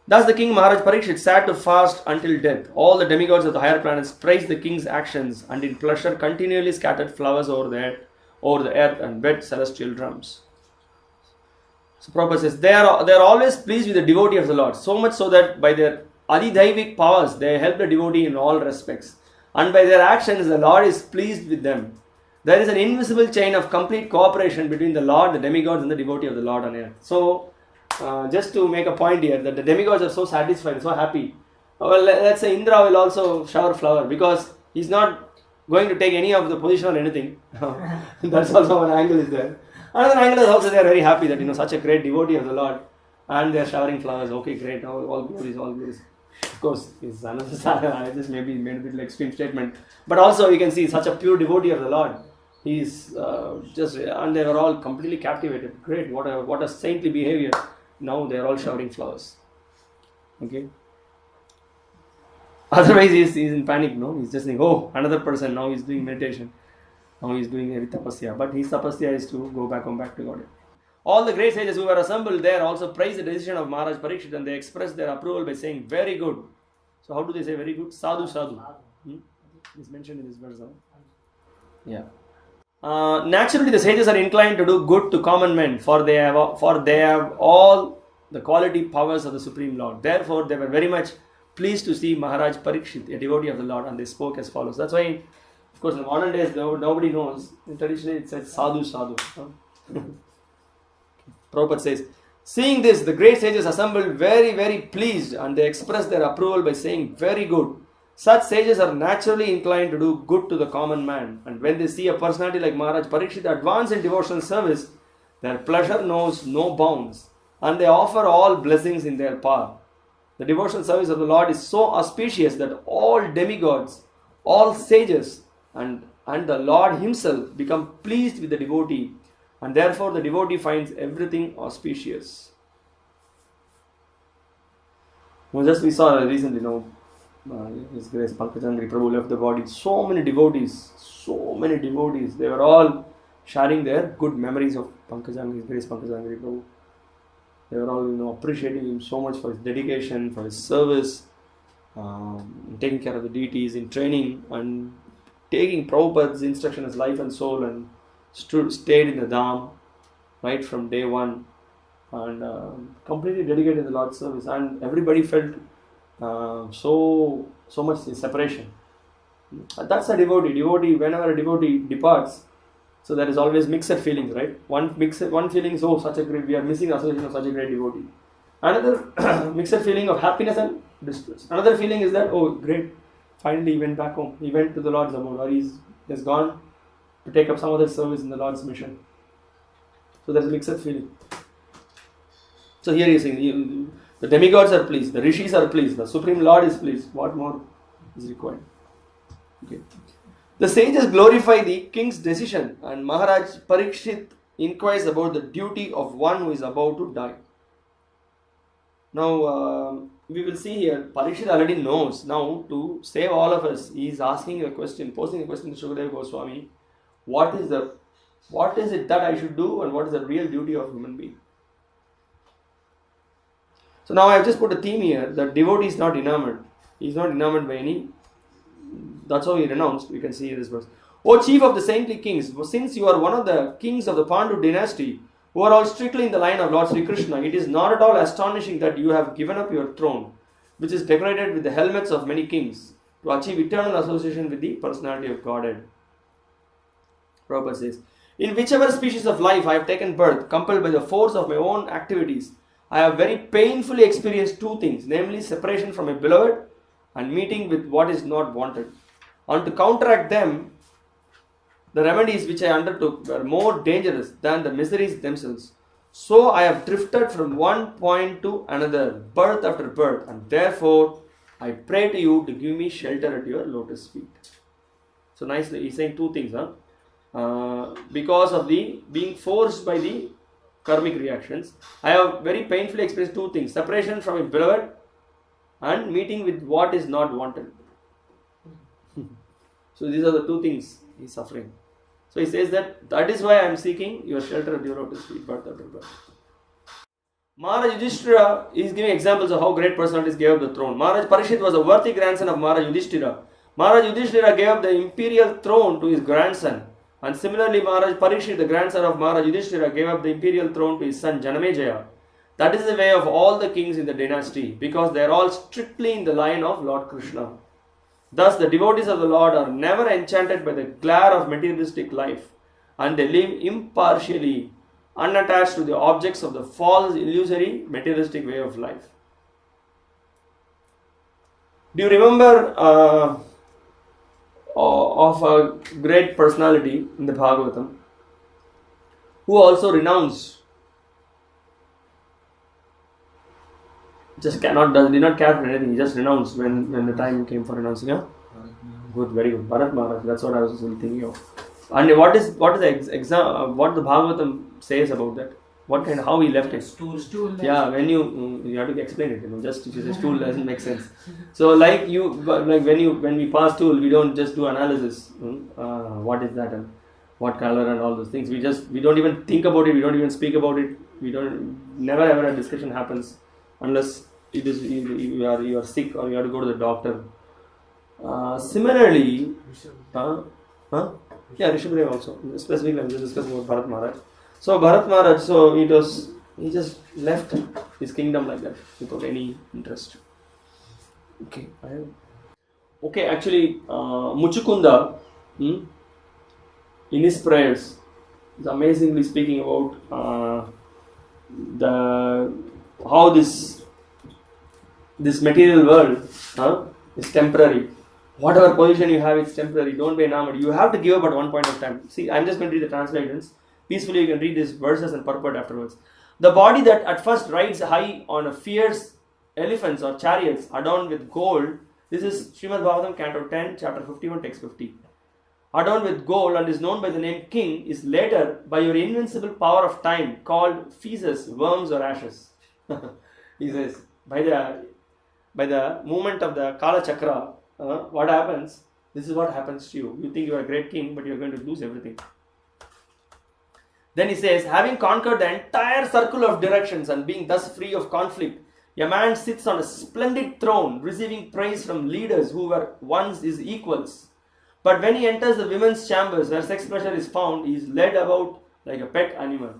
Thus the king Maharaj Parikshit sat to fast until death. All the demigods of the higher planets praised the king's actions and in pleasure continually scattered flowers over the earth and beat celestial drums. So Prabhupada says, they are always pleased with the devotee of the Lord, so much so that by their adidhaivik powers they help the devotee in all respects, and by their actions the Lord is pleased with them. There is an invisible chain of complete cooperation between the Lord, the demigods, and the devotee of the Lord on earth. So just to make a point here, that the demigods are so satisfied, so happy. Well, let's say Indra will also shower flower because he's not going to take any of the position or anything. That's also one angle is there. Another angle is also they are very happy that such a great devotee of the Lord and they are showering flowers. Okay, great. All glories, all glories. Of course, it's another. I just maybe made a bit extreme statement, but also you can see such a pure devotee of the Lord. He's and they were all completely captivated. Great, what a saintly behavior. Now they are all showering flowers. Okay. Otherwise, he's in panic. No, he's just saying, oh, another person. Now he's doing meditation. Now he's doing heavy tapasya. But his tapasya is to go back home back to God. All the great sages who were assembled there also praised the decision of Maharaj Parikshit and they expressed their approval by saying, very good. So how do they say very good? Sadhu, sadhu. It's mentioned in this verse. Yeah. Naturally, the sages are inclined to do good to common men, for they have all the quality powers of the Supreme Lord. Therefore, they were very much pleased to see Maharaj Parikshit, a devotee of the Lord, and they spoke as follows. That's why, of course, in modern days, nobody knows. Traditionally, it says sadhu, sadhu. Prabhupada says, seeing this, the great sages assembled very, very pleased, and they expressed their approval by saying, very good. Such sages are naturally inclined to do good to the common man, and when they see a personality like Maharaj Parikshit advance in devotional service, their pleasure knows no bounds, and they offer all blessings in their power. The devotional service of the Lord is so auspicious that all demigods, all sages, and the Lord himself become pleased with the devotee, and therefore the devotee finds everything auspicious. Just we saw recently, His Grace Pankajangri Prabhu left the body. So many devotees. They were all sharing their good memories of Pankajangri, His Grace Pankajangri Prabhu. They were all appreciating him so much for his dedication, for his service, taking care of the deities, in training, and taking Prabhupada's instruction as life and soul, and stayed in the Dham right from day one, and completely dedicated to the Lord's service. And everybody felt so much separation. That's a devotee. Whenever a devotee departs, so there is always mixed feelings, right? One feeling is, we are missing the association of such a great devotee. Another mixed feeling of happiness and distress. Another feeling is that, oh great, finally he went back home. He went to the Lord's abode, or he has gone to take up some other service in the Lord's mission. So there's a mixed feeling. So here he is saying, the demigods are pleased, the rishis are pleased, the Supreme Lord is pleased. What more is required? Okay. The sages glorify the king's decision, and Maharaj Parikshit inquires about the duty of one who is about to die. Now, we will see here, Parikshit already knows. Now, to save all of us, he is asking a question, posing a question to Shukadeva Goswami. What is it that I should do, and what is the real duty of human being? So now I have just put a theme here that devotee is not enamored. He is not enamored by any. That's how he renounced. We can see in this verse. O chief of the saintly kings, since you are one of the kings of the Pandu dynasty, who are all strictly in the line of Lord Sri Krishna, it is not at all astonishing that you have given up your throne, which is decorated with the helmets of many kings, to achieve eternal association with the personality of Godhead. Prabhupada says, in whichever species of life I have taken birth, compelled by the force of my own activities, I have very painfully experienced two things, namely separation from my beloved and meeting with what is not wanted. And to counteract them, the remedies which I undertook were more dangerous than the miseries themselves. So I have drifted from one point to another, birth after birth, and therefore I pray to you to give me shelter at your lotus feet. So nicely, he's saying two things. Because of the being forced by the karmic reactions, I have very painfully experienced two things: separation from a beloved and meeting with what is not wanted. So these are the two things he is suffering. So he says that is why I am seeking your shelter at your lotus feet, birth after birth. Maharaj Yudhishthira is giving examples of how great personalities gave up the throne. Maharaj Parikshit was a worthy grandson of Maharaj Yudhishthira. Maharaj Yudhishthira gave up the imperial throne to his grandson. And similarly, Maharaj Parikshit, the grandson of Maharaj Yudhishthira, gave up the imperial throne to his son Janamejaya. That is the way of all the kings in the dynasty, because they are all strictly in the line of Lord Krishna. Thus, the devotees of the Lord are never enchanted by the glare of materialistic life, and they live impartially, unattached to the objects of the false, illusory, materialistic way of life. Do you remember of a great personality in the Bhagavatam who also renounced? Did not care for anything. He just renounced when the time came for renouncing. Yeah? Good, very good. Bharat Maharaj. That's what I was thinking of. And what the Bhagavatam says about that? How he left it? Stool. Yeah, when you have to explain it. Just if you say stool doesn't make sense. So when we pass stool, we don't just do analysis. What is that and what color and all those things. We don't even think about it. We don't even speak about it. Never ever a discussion happens unless you are sick or you have to go to the doctor. Similarly, Rishabhdev also. Specifically, I'm just discussing about Bharat Maharaj. So Bharat Maharaj, he just left his kingdom like that without any interest. Actually, Muchukunda, in his prayers, is amazingly speaking about how this material world is temporary. Whatever position you have, it's temporary. Don't be enamored. You have to give up at one point of time. See, I'm just going to read the translations. Peacefully, you can read these verses and purport afterwards. The body that at first rides high on a fierce elephants or chariots adorned with gold. This is Srimad Bhagavatam, Canto 10, Chapter 51, Text 50. Adorned with gold and is known by the name King, is later by your invincible power of time called feces, worms or ashes. He says, by the movement of the Kala Chakra, what happens? This is what happens to you. You think you are a great king, but you are going to lose everything. Then he says, having conquered the entire circle of directions and being thus free of conflict, a man sits on a splendid throne, receiving praise from leaders who were once his equals. But when he enters the women's chambers where sex pleasure is found, he is led about like a pet animal.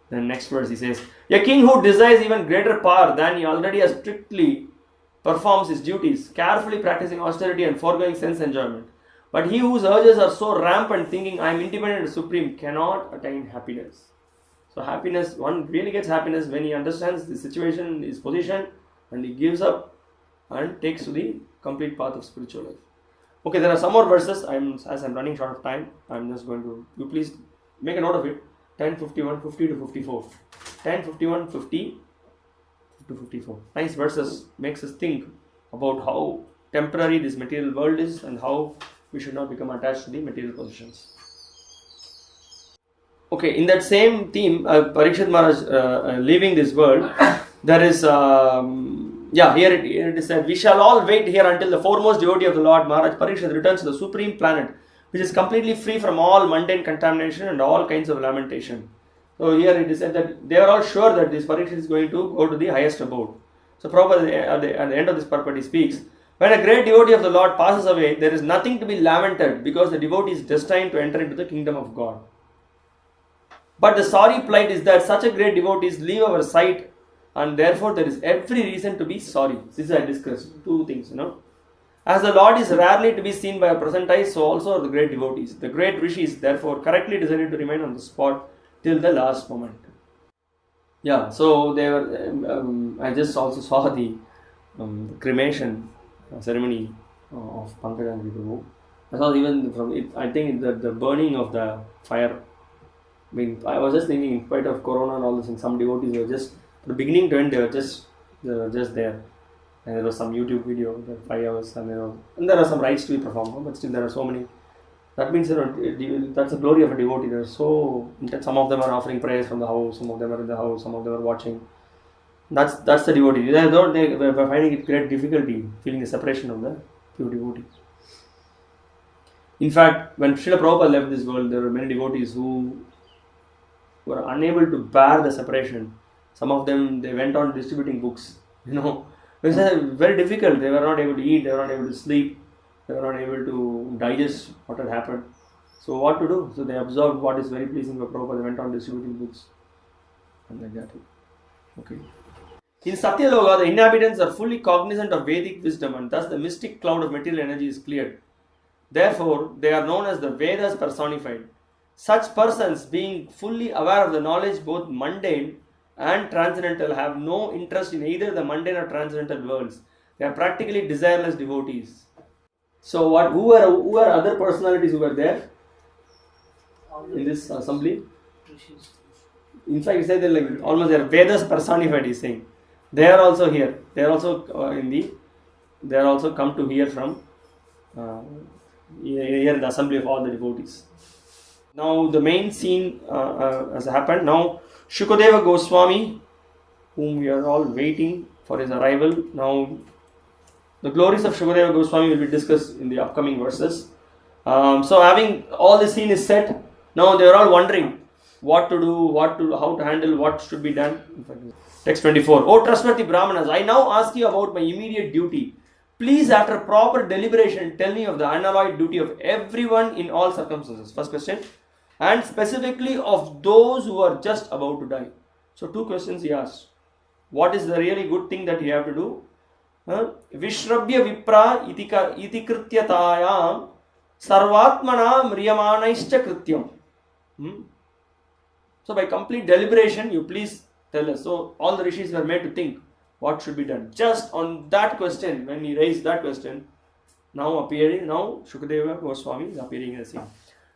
Then next verse he says, a king who desires even greater power than he already has strictly performs his duties, carefully practicing austerity and foregoing sense enjoyment. But he whose urges are so rampant, thinking I am independent and supreme, cannot attain happiness. So happiness, one really gets happiness when he understands the situation, his position, and he gives up and takes to the complete path of spiritual life. Okay, there are some more verses. As I'm running short of time, I'm just going to, you please make a note of it. 10, 51, 50 to 54. 10, 51, 50 to 54. Nice verses, makes us think about how temporary this material world is and how we should not become attached to the material positions. Okay, in that same theme, Parikshit Maharaj leaving this world, There is, here it is said, we shall all wait here until the foremost devotee of the Lord, Maharaj Parikshit, returns to the supreme planet, which is completely free from all mundane contamination and all kinds of lamentation. So here it is said that they are all sure that this Parikshit is going to go to the highest abode. So Prabhupada at the end of this purport he speaks, when a great devotee of the Lord passes away, there is nothing to be lamented because the devotee is destined to enter into the kingdom of God. But the sorry plight is that such a great devotees leave our sight, and therefore there is every reason to be sorry. This I discussed two things, As the Lord is rarely to be seen by our present eyes, so also are the great devotees. The great rishis therefore correctly decided to remain on the spot till the last moment. Yeah, so they were. I just also saw the cremation ceremony of Pankaj and Vibhu. I saw even from it. I think the burning of the fire. I mean, I was just thinking, in spite of Corona and all this, and some devotees were just, from the beginning to end, they were just there. And there was some YouTube video, 5 hours, and there are some rites to be performed, but still there are so many. That means, that's the glory of a devotee. There are so, some of them are offering prayers from the house, some of them are in the house, some of them are watching. That's the devotee. They were finding it great difficulty, feeling the separation of the pure devotee. In fact, when Srila Prabhupada left this world, there were many devotees who were unable to bear the separation. Some of them, they went on distributing books. It was very difficult. They were not able to eat, they were not able to sleep, they were not able to digest what had happened. So what to do? So they observed what is very pleasing for Prabhupada. They went on distributing books. And like that. Okay. In Satyaloka, the inhabitants are fully cognizant of Vedic wisdom, and thus the mystic cloud of material energy is cleared. Therefore, they are known as the Vedas personified. Such persons, being fully aware of the knowledge both mundane and transcendental, have no interest in either the mundane or transcendental worlds. They are practically desireless devotees. So who are other personalities who were there in this assembly? In fact, he said that almost they are Vedas personified, he is saying. They are also here. They are also they are also come to hear from here in the assembly of all the devotees. Now the main scene has happened. Now Shukadeva Goswami, whom we are all waiting for his arrival. Now the glories of Shukadeva Goswami will be discussed in the upcoming verses. So having all the scene is set, now they are all wondering what to do, how to handle, what should be done. Text 24. O trustworthy Brahmanas, I now ask you about my immediate duty. Please, after proper deliberation, tell me of the unalloyed duty of everyone in all circumstances. First question. And specifically of those who are just about to die. So 2 questions he asked. What is the really good thing that you have to do? Vishrabhya vipra iti krityatayam sarvatmanam riyamanaischa krityam. So by complete deliberation, you please tell us. So all the rishis were made to think what should be done. Just on that question, when he raised that question, now Shukadeva Goswami is appearing in the scene.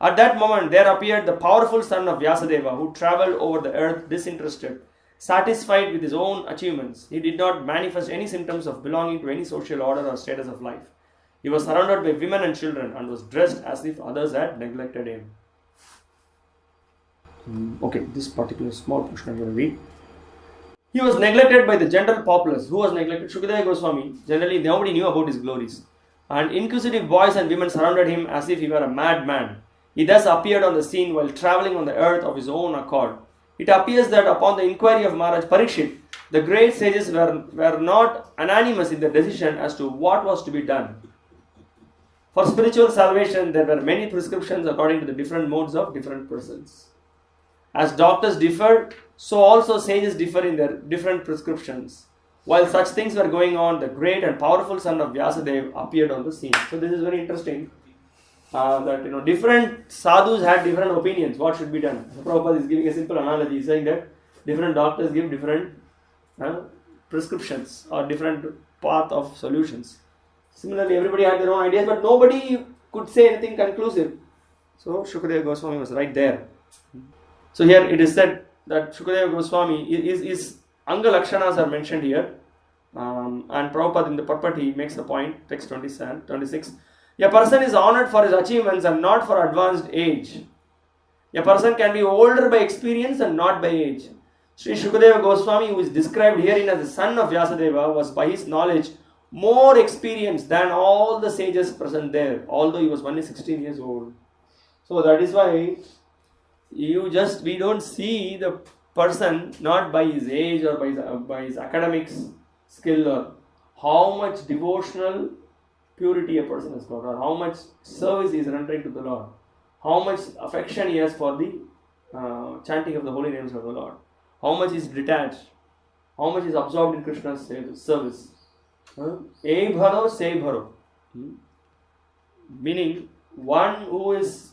At that moment, there appeared the powerful son of Vyasadeva, who travelled over the earth disinterested, satisfied with his own achievements. He did not manifest any symptoms of belonging to any social order or status of life. He was surrounded by women and children and was dressed as if others had neglected him. Okay, this particular small portion I'm going to read. He was neglected by the general populace. Who was neglected? Shukadeva Goswami. Generally, nobody knew about his glories. And inquisitive boys and women surrounded him as if he were a madman. He thus appeared on the scene while travelling on the earth of his own accord. It appears that upon the inquiry of Maharaj Parikshit, the great sages were not unanimous in their decision as to what was to be done. For spiritual salvation, there were many prescriptions according to the different modes of different persons. As doctors differ, so also sages differ in their different prescriptions. While such things were going on, the great and powerful son of Vyasadeva appeared on the scene. So this is very interesting. That different sadhus had different opinions what should be done. So Prabhupada is giving a simple analogy, saying that different doctors give different prescriptions or different path of solutions. Similarly, everybody had their own ideas, but nobody could say anything conclusive. So Shukadeva Goswami was right there. So here it is said that Shukadeva Goswami is Anga Lakshanas are mentioned here, and Prabhupada in the purport he makes the point, text 26. A person is honored for his achievements and not for advanced age. A person can be older by experience and not by age. Sri Shukadeva Goswami, who is described herein as the son of Vyasadeva, was by his knowledge more experienced than all the sages present there, although he was only 16 years old. So that is why we don't see the person not by his age or by his academics skill or how much devotional purity a person has got, or how much service he is rendering to the Lord, how much affection he has for the chanting of the holy names of the Lord, how much is detached, how much is absorbed in Krishna's service. E bharo se bharo. Meaning, one who is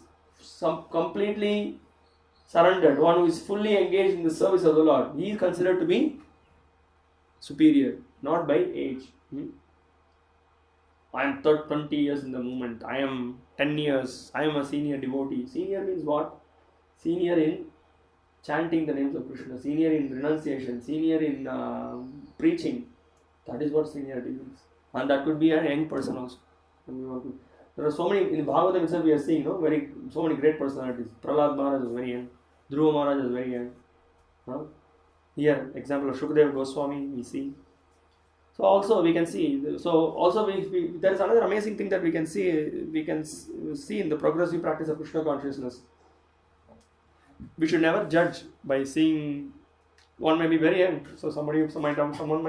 completely surrendered, one who is fully engaged in the service of the Lord, he is considered to be superior, not by age. I am 20 years in the movement, I am 10 years, I am a senior devotee. Senior means what? Senior in chanting the names of Krishna, senior in renunciation, senior in preaching. That is what seniority means. And that could be a young person also. There are so many, in Bhagavatam itself we are seeing so many great personalities. Prahlad Maharaj is very young, Dhruva Maharaj is very young. Here, example of Shukadeva Goswami we see. So also we can see, there is another amazing thing that we can see in the progressive practice of Krishna consciousness. We should never judge by seeing one may be very young. So someone might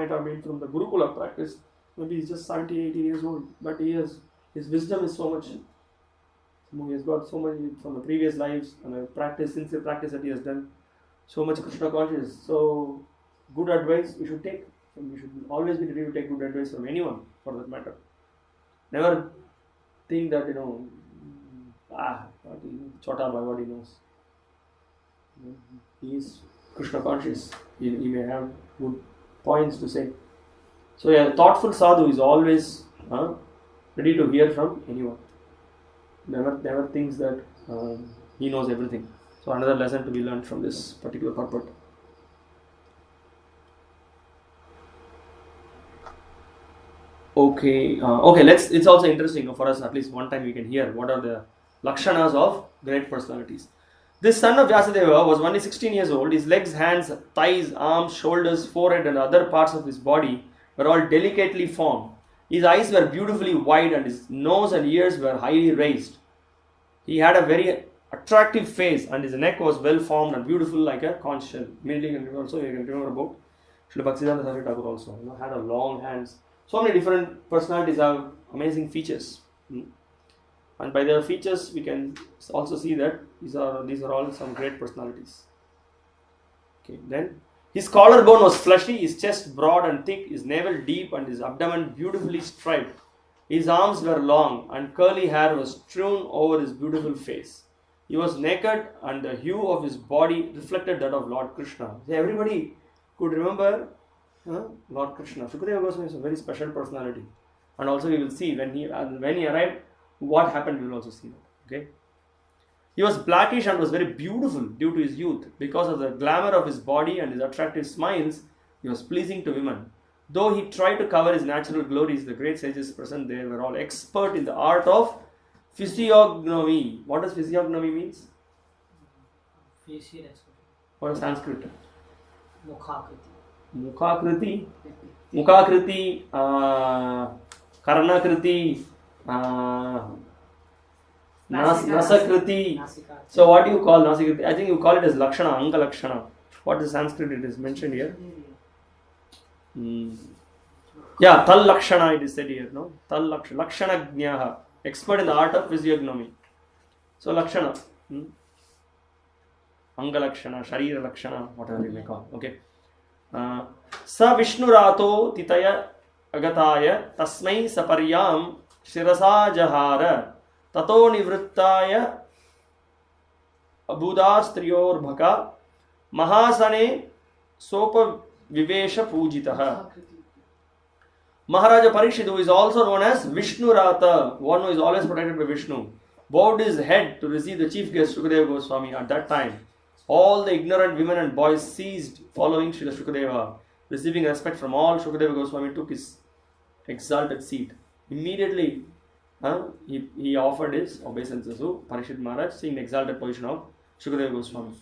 have been from the Gurukula practice. Maybe he's just 70, 80 years old, but his wisdom is so much. He has got so much from the previous lives and the sincere practice that he has done. So much Krishna conscious. So good advice we should take. We should always be ready to take good advice from anyone, for that matter. Never think that Chota by what he knows. He is Krishna conscious. He may have good points to say. So a thoughtful sadhu is always ready to hear from anyone. Never thinks that he knows everything. So another lesson to be learned from this particular purport. Okay. It's also interesting for us. At least one time we can hear what are the lakshanas of great personalities. This son of Vyasadeva was only 16 years old. His legs, hands, thighs, arms, shoulders, forehead and other parts of his body were all delicately formed. His eyes were beautifully wide and his nose and ears were highly raised. He had a very attractive face and his neck was well formed and beautiful like a conch shell. Immediately you can remember about Srila Bhakti-vaibhava Course Thakur also. Had a long hands. So many different personalities have amazing features. And by their features, we can also see that these are all some great personalities. Okay, then his collarbone was fleshy, his chest broad and thick, his navel deep, and his abdomen beautifully striped. His arms were long, and curly hair was strewn over his beautiful face. He was naked, and the hue of his body reflected that of Lord Krishna. So everybody could remember Lord Krishna. Shukadeva Goswami is a very special personality, and also we will see when he arrived. What happened, we will also see that. Okay. He was blackish and was very beautiful due to his youth. Because of the glamour of his body and his attractive smiles, he was pleasing to women. Though he tried to cover his natural glories, the great sages present there were all expert in the art of physiognomy. What does physiognomy means? What is Sanskrit? Mukhakriti. Mukhakriti, Karnakriti, Nasakriti. So what do you call Nasakriti? I think you call it as Lakshana, Anga Lakshana. What is Sanskrit? It is mentioned here. Yeah, Tal Lakshana it is said here, no? Tal Lakshana, Lakshana Gnyaha, expert in the art of physiognomy. So Lakshana, Anga Lakshana, Sharira Lakshana, whatever you may call. Okay. Sa Vishnurato Titaya Agataya Tasmai Saparyam Shirasa Jahara Tato Nivrittaya Abhudastriyor Bhaka Mahasane Sopa Vivesha Pujitaha. Maharaja Parikshit, who is also known as Vishnurata, one who is always protected by Vishnu, bowed his head to receive the chief guest Shukadeva Goswami. At that time, all the ignorant women and boys ceased following Srila Shukadeva. Receiving respect from all, Shukadeva Goswami took his exalted seat. Immediately, he offered his obeisances to Parikshit Maharaj, seeing the exalted position of Shukadeva Goswami.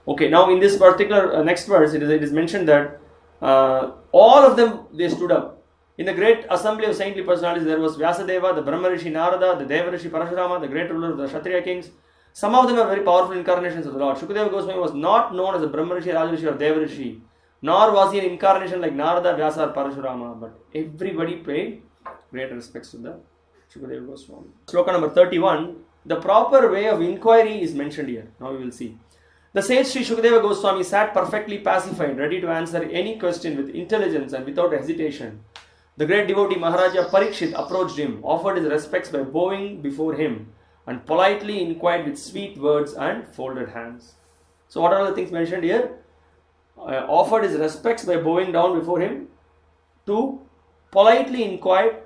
Okay, now in this particular next verse, it is mentioned that all of them, they stood up. In the great assembly of saintly personalities, there was Vyasadeva, the Brahmarishi Narada, the Devarishi Parashurama, the great ruler of the Kshatriya kings. Some of them are very powerful incarnations of the Lord. Shukadeva Goswami was not known as a Brahmarishi, Rajarishi or Devarishi, nor was he an incarnation like Narada, Vyasa or Parashurama, but everybody paid great respects to the Shukadeva Goswami. Sloka number 31, the proper way of inquiry is mentioned here. Now we will see. The sage Sri Shukadeva Goswami sat perfectly pacified, ready to answer any question with intelligence and without hesitation. The great devotee Maharaja Parikshit approached him, offered his respects by bowing before him, and politely inquired with sweet words and folded hands. So what are the things mentioned here? Offered his respects by bowing down before him, to politely inquired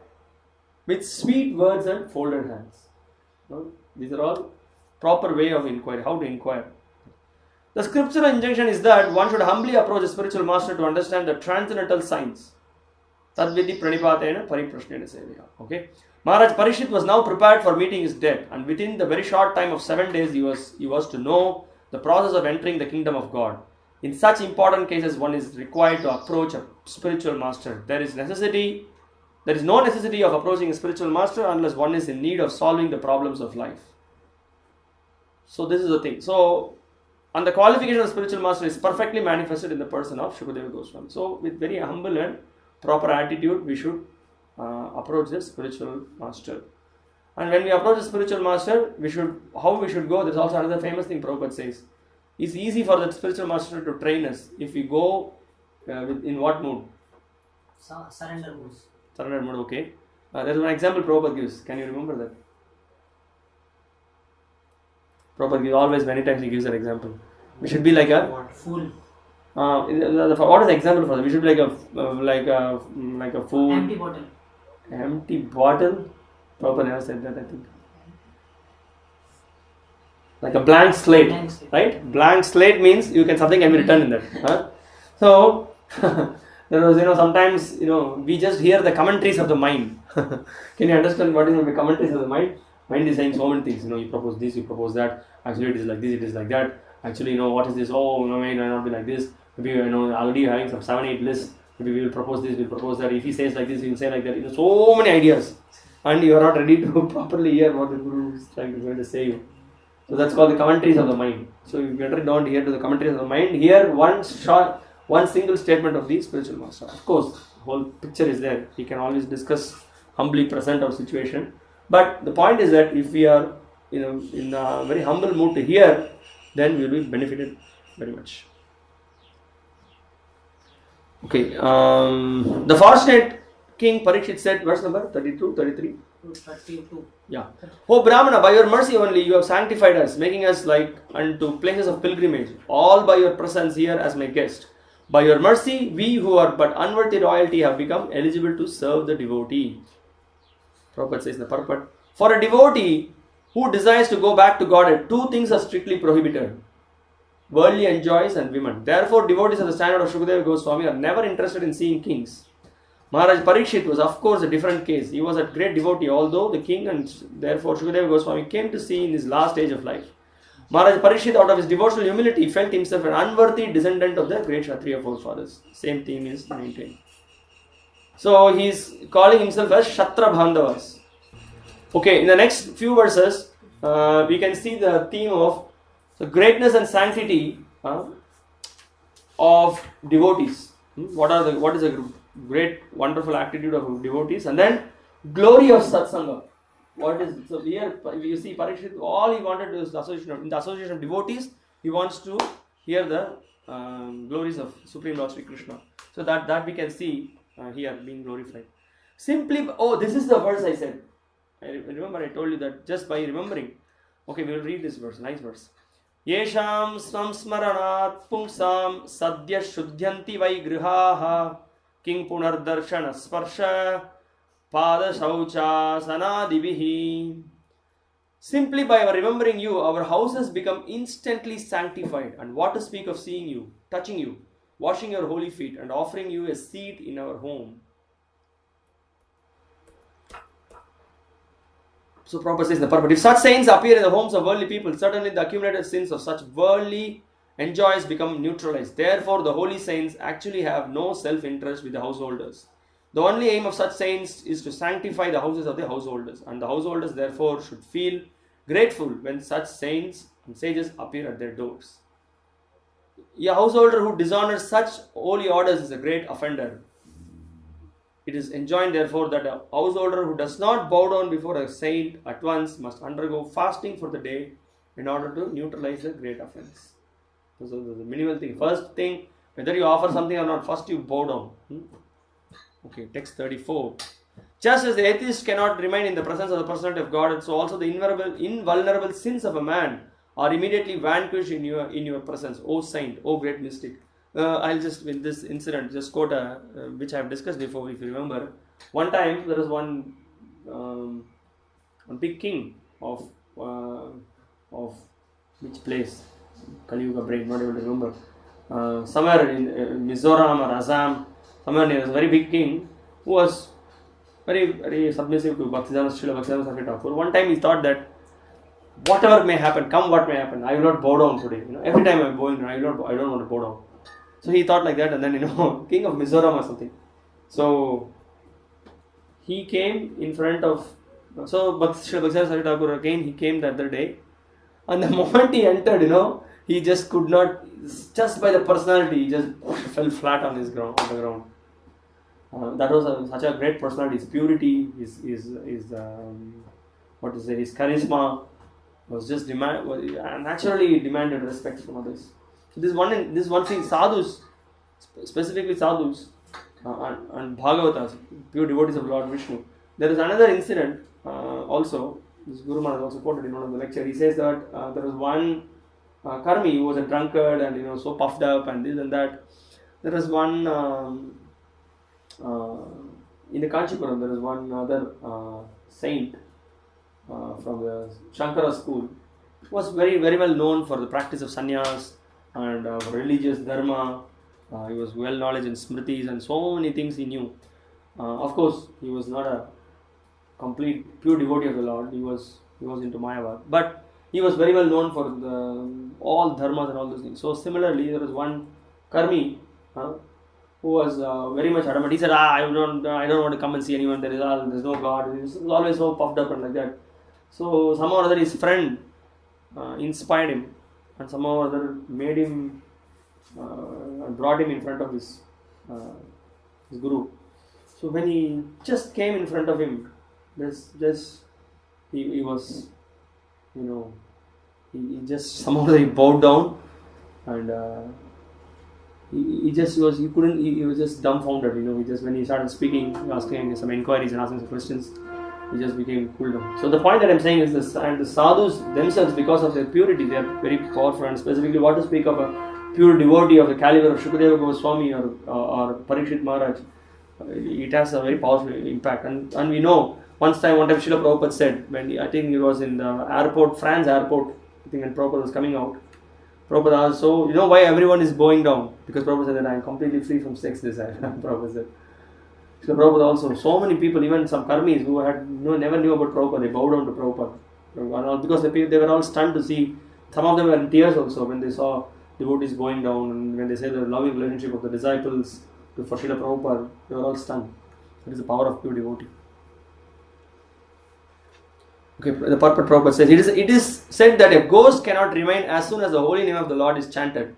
with sweet words and folded hands. These are all proper way of inquiry, how to inquire. The scriptural injunction is that one should humbly approach a spiritual master to understand the transcendental signs. Tadvidi pranipatena pariprashnena sevaya. Okay. Maharaj Parikshit was now prepared for meeting his death, and within the very short time of 7 days he was to know the process of entering the kingdom of God. In such important cases, one is required to approach a spiritual master. There is no necessity of approaching a spiritual master unless one is in need of solving the problems of life. So this is the thing. And the qualification of spiritual master is perfectly manifested in the person of Shukadeva Goswami. So with very humble and proper attitude, we should approach the spiritual master. And when we approach the spiritual master, how we should go, there's also another famous thing Prabhupada says. It's easy for the spiritual master to train us if we go in what mood? Surrender mood. Surrender mood, okay. There's one example Prabhupada gives. Can you remember that? Prabhupada gives always, many times he gives an example. We should be like a fool. What is the example for that? We should be like a fool. Empty bottle. Empty bottle? Prabhupada never said that, I think. Like a blank slate, right? Blank slate means something can be written in that. Huh? So there was, sometimes, we just hear the commentaries of the mind. Can you understand what is the commentaries of the mind? Mind is saying so many things. You propose this, you propose that. Actually, it is like this, it is like that. Actually, what is this? Oh, no, it might not be like this. Maybe, already having some 7-8 lists. Maybe we will propose this, we will propose that. If he says like this, we will say like that. So many ideas. And you are not ready to properly hear what the Guru is going to say you. So that's called the commentaries of the mind. So you better don't hear to the commentaries of the mind. Hear one single statement of the spiritual master. Of course, the whole picture is there. He can always discuss, humbly present our situation. But the point is that if we are in a very humble mood to hear, then we will be benefited very much. Okay. The fortunate King Parikshit said, verse number 32, 33. 32. Yeah. Oh Brahmana, by your mercy only you have sanctified us, making us like unto places of pilgrimage, all by your presence here as my guest. By your mercy, we who are but unworthy royalty have become eligible to serve the devotee. Prabhupada says in the purport, for a devotee who desires to go back to Godhead, 2 things are strictly prohibited: worldly enjoys and women. Therefore, devotees of the standard of Shukadeva Goswami are never interested in seeing kings. Maharaj Parikshit was of course a different case. He was a great devotee, although the king and therefore Shukadeva Goswami came to see in his last stage of life. Maharaj Parikshit, out of his devotional humility, felt himself an unworthy descendant of the great Kshatriya forefathers. Same theme is maintained. So he is calling himself as Shatra Bandhavas. Okay, in the next few verses, we can see the theme of the greatness and sanctity of devotees. What is a great, wonderful attitude of devotees, and then glory of satsanga. So here you see Parikshit, all he wanted is in the association of devotees, he wants to hear the glories of Supreme Lord Sri Krishna. So that we can see here being glorified. Simply, this is the verse I said. I remember I told you that just by remembering. Okay, we will read this verse, nice verse. Yesham samsmaranat pungsam sadya shuddhyanti vai grihaha king punardarshana sparsha pada saucha sanadivihi. Simply by remembering you, our houses become instantly sanctified, and what to speak of seeing you, touching you, washing your holy feet, and offering you a seat in our home. So Prabhupada says in the purport, if such saints appear in the homes of worldly people, certainly the accumulated sins of such worldly enjoys become neutralized. Therefore, the holy saints actually have no self-interest with the householders. The only aim of such saints is to sanctify the houses of the householders, and the householders therefore should feel grateful when such saints and sages appear at their doors. A householder who dishonors such holy orders is a great offender. It is enjoined therefore that a householder who does not bow down before a saint at once must undergo fasting for the day in order to neutralize the great offense. So the minimal thing. First thing, whether you offer something or not, first you bow down. Okay, text 34. Just as the atheist cannot remain in the presence of the personality of God, and so also the invulnerable sins of a man are immediately vanquished in your presence, O saint, O great mystic. I'll just, in this incident, just quote which I have discussed before, if you remember. One time, there was one big king of which place? Kali Yuga brain, not able to remember. Somewhere in Mizoram or Assam, somewhere near, a very big king who was very, very submissive to Srila Bhakti-vaibhava Saraswati Thakur. One time he thought that whatever may happen, come what may happen, I will not bow down today. Every time I'm bowing down, I don't want to bow down. So he thought like that, and then king of Mizoram or something. So he came in front of, so Srila Bhakti-vaibhava Saraswati Thakur again, he came the other day, and the moment he entered, he just could not, just by the personality, he just fell flat on the ground. That was such a great personality. His purity, his charisma was just naturally demanded respect from others. So this one thing, sadhus, specifically sadhus and Bhagavatas, pure devotees of Lord Vishnu. There is another incident also. This Guru Maharaj also quoted in one of the lectures. He says that there was one karmi who was a drunkard and so puffed up and this and that. There was one in the Kanchipuram. There was one other saint from the Shankara school. He was very, very well known for the practice of sannyas and religious dharma. He was well knowledge in smritis and so many things he knew. Of course, he was not a complete pure devotee of the Lord. He was into Mayavad, but he was very well known for all dharmas and all those things. So similarly, there was one karmi who was very much adamant. He said, I don't want to come and see anyone. There's no God. He was always so puffed up and like that. So somehow or other his friend inspired him, and somehow or other made him brought him in front of his guru. So when he just came in front of him, he was, he just somehow he bowed down, and he was just dumbfounded. He just, when he started speaking, asking some inquiries and asking some questions, he just became cool down. So the point that I'm saying is this, and the sadhus themselves, because of their purity, they are very powerful, and specifically what to speak of a pure devotee of the caliber of Shukadeva Goswami or Parikshit Maharaj, it has a very powerful impact. And we know, one time Srila Prabhupada said, when I think it was in the airport, France airport, I think when Prabhupada was coming out, Prabhupada asked, so why everyone is bowing down? Because Prabhupada said that I am completely free from sex desire. Prabhupada said. So Prabhupada also, so many people, even some karmis who had never knew about Prabhupada, they bowed down to Prabhupada. Because they were all stunned to see, some of them were in tears also when they saw devotees going down, and when they say the loving relationship of the disciples for Srila Prabhupada, they were all stunned. That is the power of pure devotee. Okay, the Purport Prabhupada says, it is said that a ghost cannot remain as soon as the holy name of the Lord is chanted.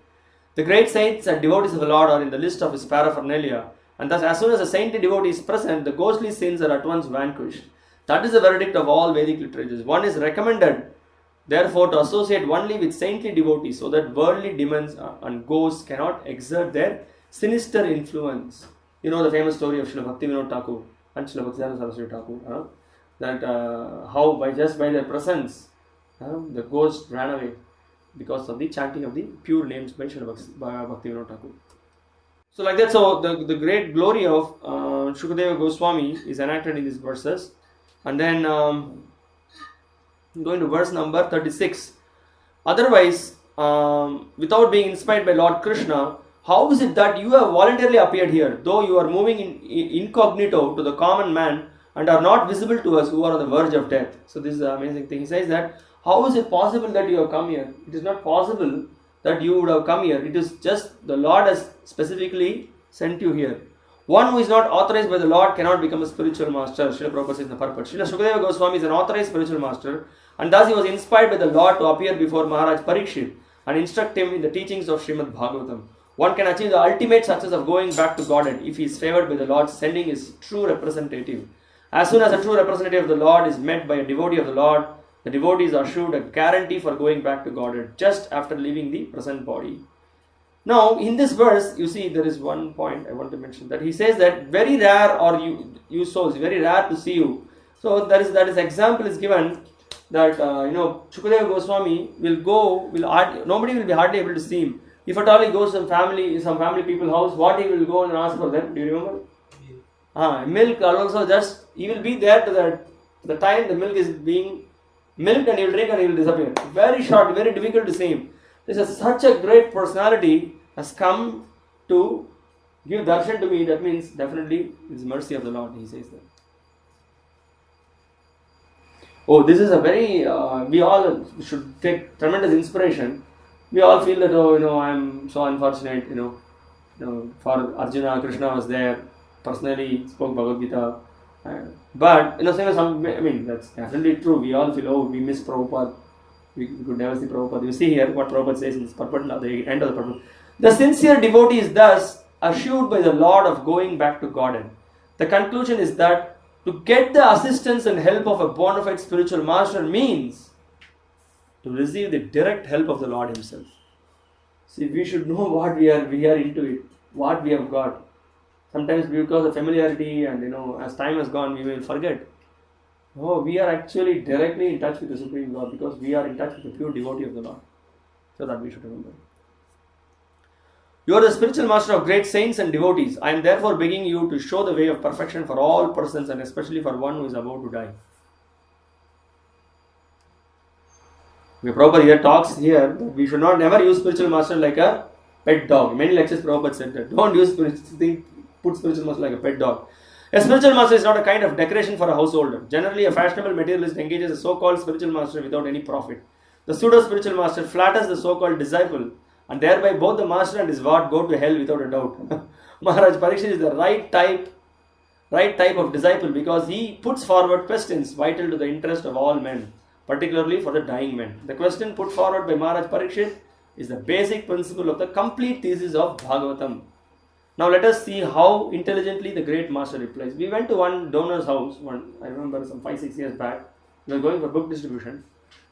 The great saints and devotees of the Lord are in the list of his paraphernalia, and thus as soon as a saintly devotee is present, the ghostly sins are at once vanquished. That is the verdict of all Vedic literatures. One is recommended, therefore, to associate only with saintly devotees, so that worldly demons and ghosts cannot exert their sinister influence. The famous story of Srila Bhakti-vaibhava Thakur and Srila Bhakti-vaibhava Saraswati Thakur. That how by their presence the ghost ran away because of the chanting of the pure names by Srila Bhakti-vaibhava Thakur. So like that, so the great glory of Shukadeva Goswami is enacted in these verses. And then going to verse number 36. Otherwise, without being inspired by Lord Krishna, how is it that you have voluntarily appeared here, though you are moving incognito to the common man and are not visible to us who are on the verge of death? So this is an amazing thing. He says that, how is it possible that you have come here? It is not possible that you would have come here. It is just the Lord has specifically sent you here. One who is not authorized by the Lord cannot become a spiritual master. Srila Prabhupada says in the purport. Srila Shukadeva Goswami is an authorized spiritual master, and thus he was inspired by the Lord to appear before Maharaj Parikshit and instruct him in the teachings of Srimad Bhagavatam. One can achieve the ultimate success of going back to Godhead if he is favored by the Lord sending his true representative. As soon as a true representative of the Lord is met by a devotee of the Lord, the devotee is assured a guarantee for going back to Godhead just after leaving the present body. Now, in this verse, you see there is one point I want to mention, that he says that very rare are you souls, very rare to see you. So that is example is given that Shukadeva Goswami will go, nobody will be hardly able to see him. If at all he goes to some family people's house, what he will go and ask for them? Do you remember? Milk also, just he will be there to the time the milk is being milked, and he will drink and he will disappear. Very short, very difficult to see him. This is such a great personality has come to give darshan to me. That means definitely it's mercy of the Lord, he says that. Oh, this is a very, we all should take tremendous inspiration. We all feel that, I am so unfortunate, for Arjuna, Krishna was there, personally spoke Bhagavad Gita. But, that's definitely true. We all feel, we miss Prabhupada. We could never see Prabhupada. You see here what Prabhupada says in this purport, at the end of the purport. The sincere devotee is thus assured by the Lord of going back to Godhead. The conclusion is that to get the assistance and help of a bona fide spiritual master means to receive the direct help of the Lord himself. See, we should know what we are into it, what we have got. Sometimes because of familiarity and as time has gone, we will forget. We are actually directly in touch with the Supreme Lord because we are in touch with the pure devotee of the Lord. So that we should remember. You are the spiritual master of great saints and devotees. I am therefore begging you to show the way of perfection for all persons and especially for one who is about to die. Prabhupada here talks here that we should never use spiritual master like a pet dog. Many lectures Prabhupada said that. Don't put spiritual master like a pet dog. A spiritual master is not a kind of decoration for a householder. Generally, a fashionable materialist engages a so-called spiritual master without any profit. The pseudo-spiritual master flatters the so-called disciple, and thereby both the master and his ward go to hell without a doubt. Maharaj Parikshit is the right type of disciple because he puts forward questions vital to the interest of all men, particularly for the dying men. The question put forward by Maharaj Parikshit is the basic principle of the complete thesis of Bhagavatam. Now let us see how intelligently the great master replies. We went to one donor's house, I remember some 5-6 years back. We were going for book distribution,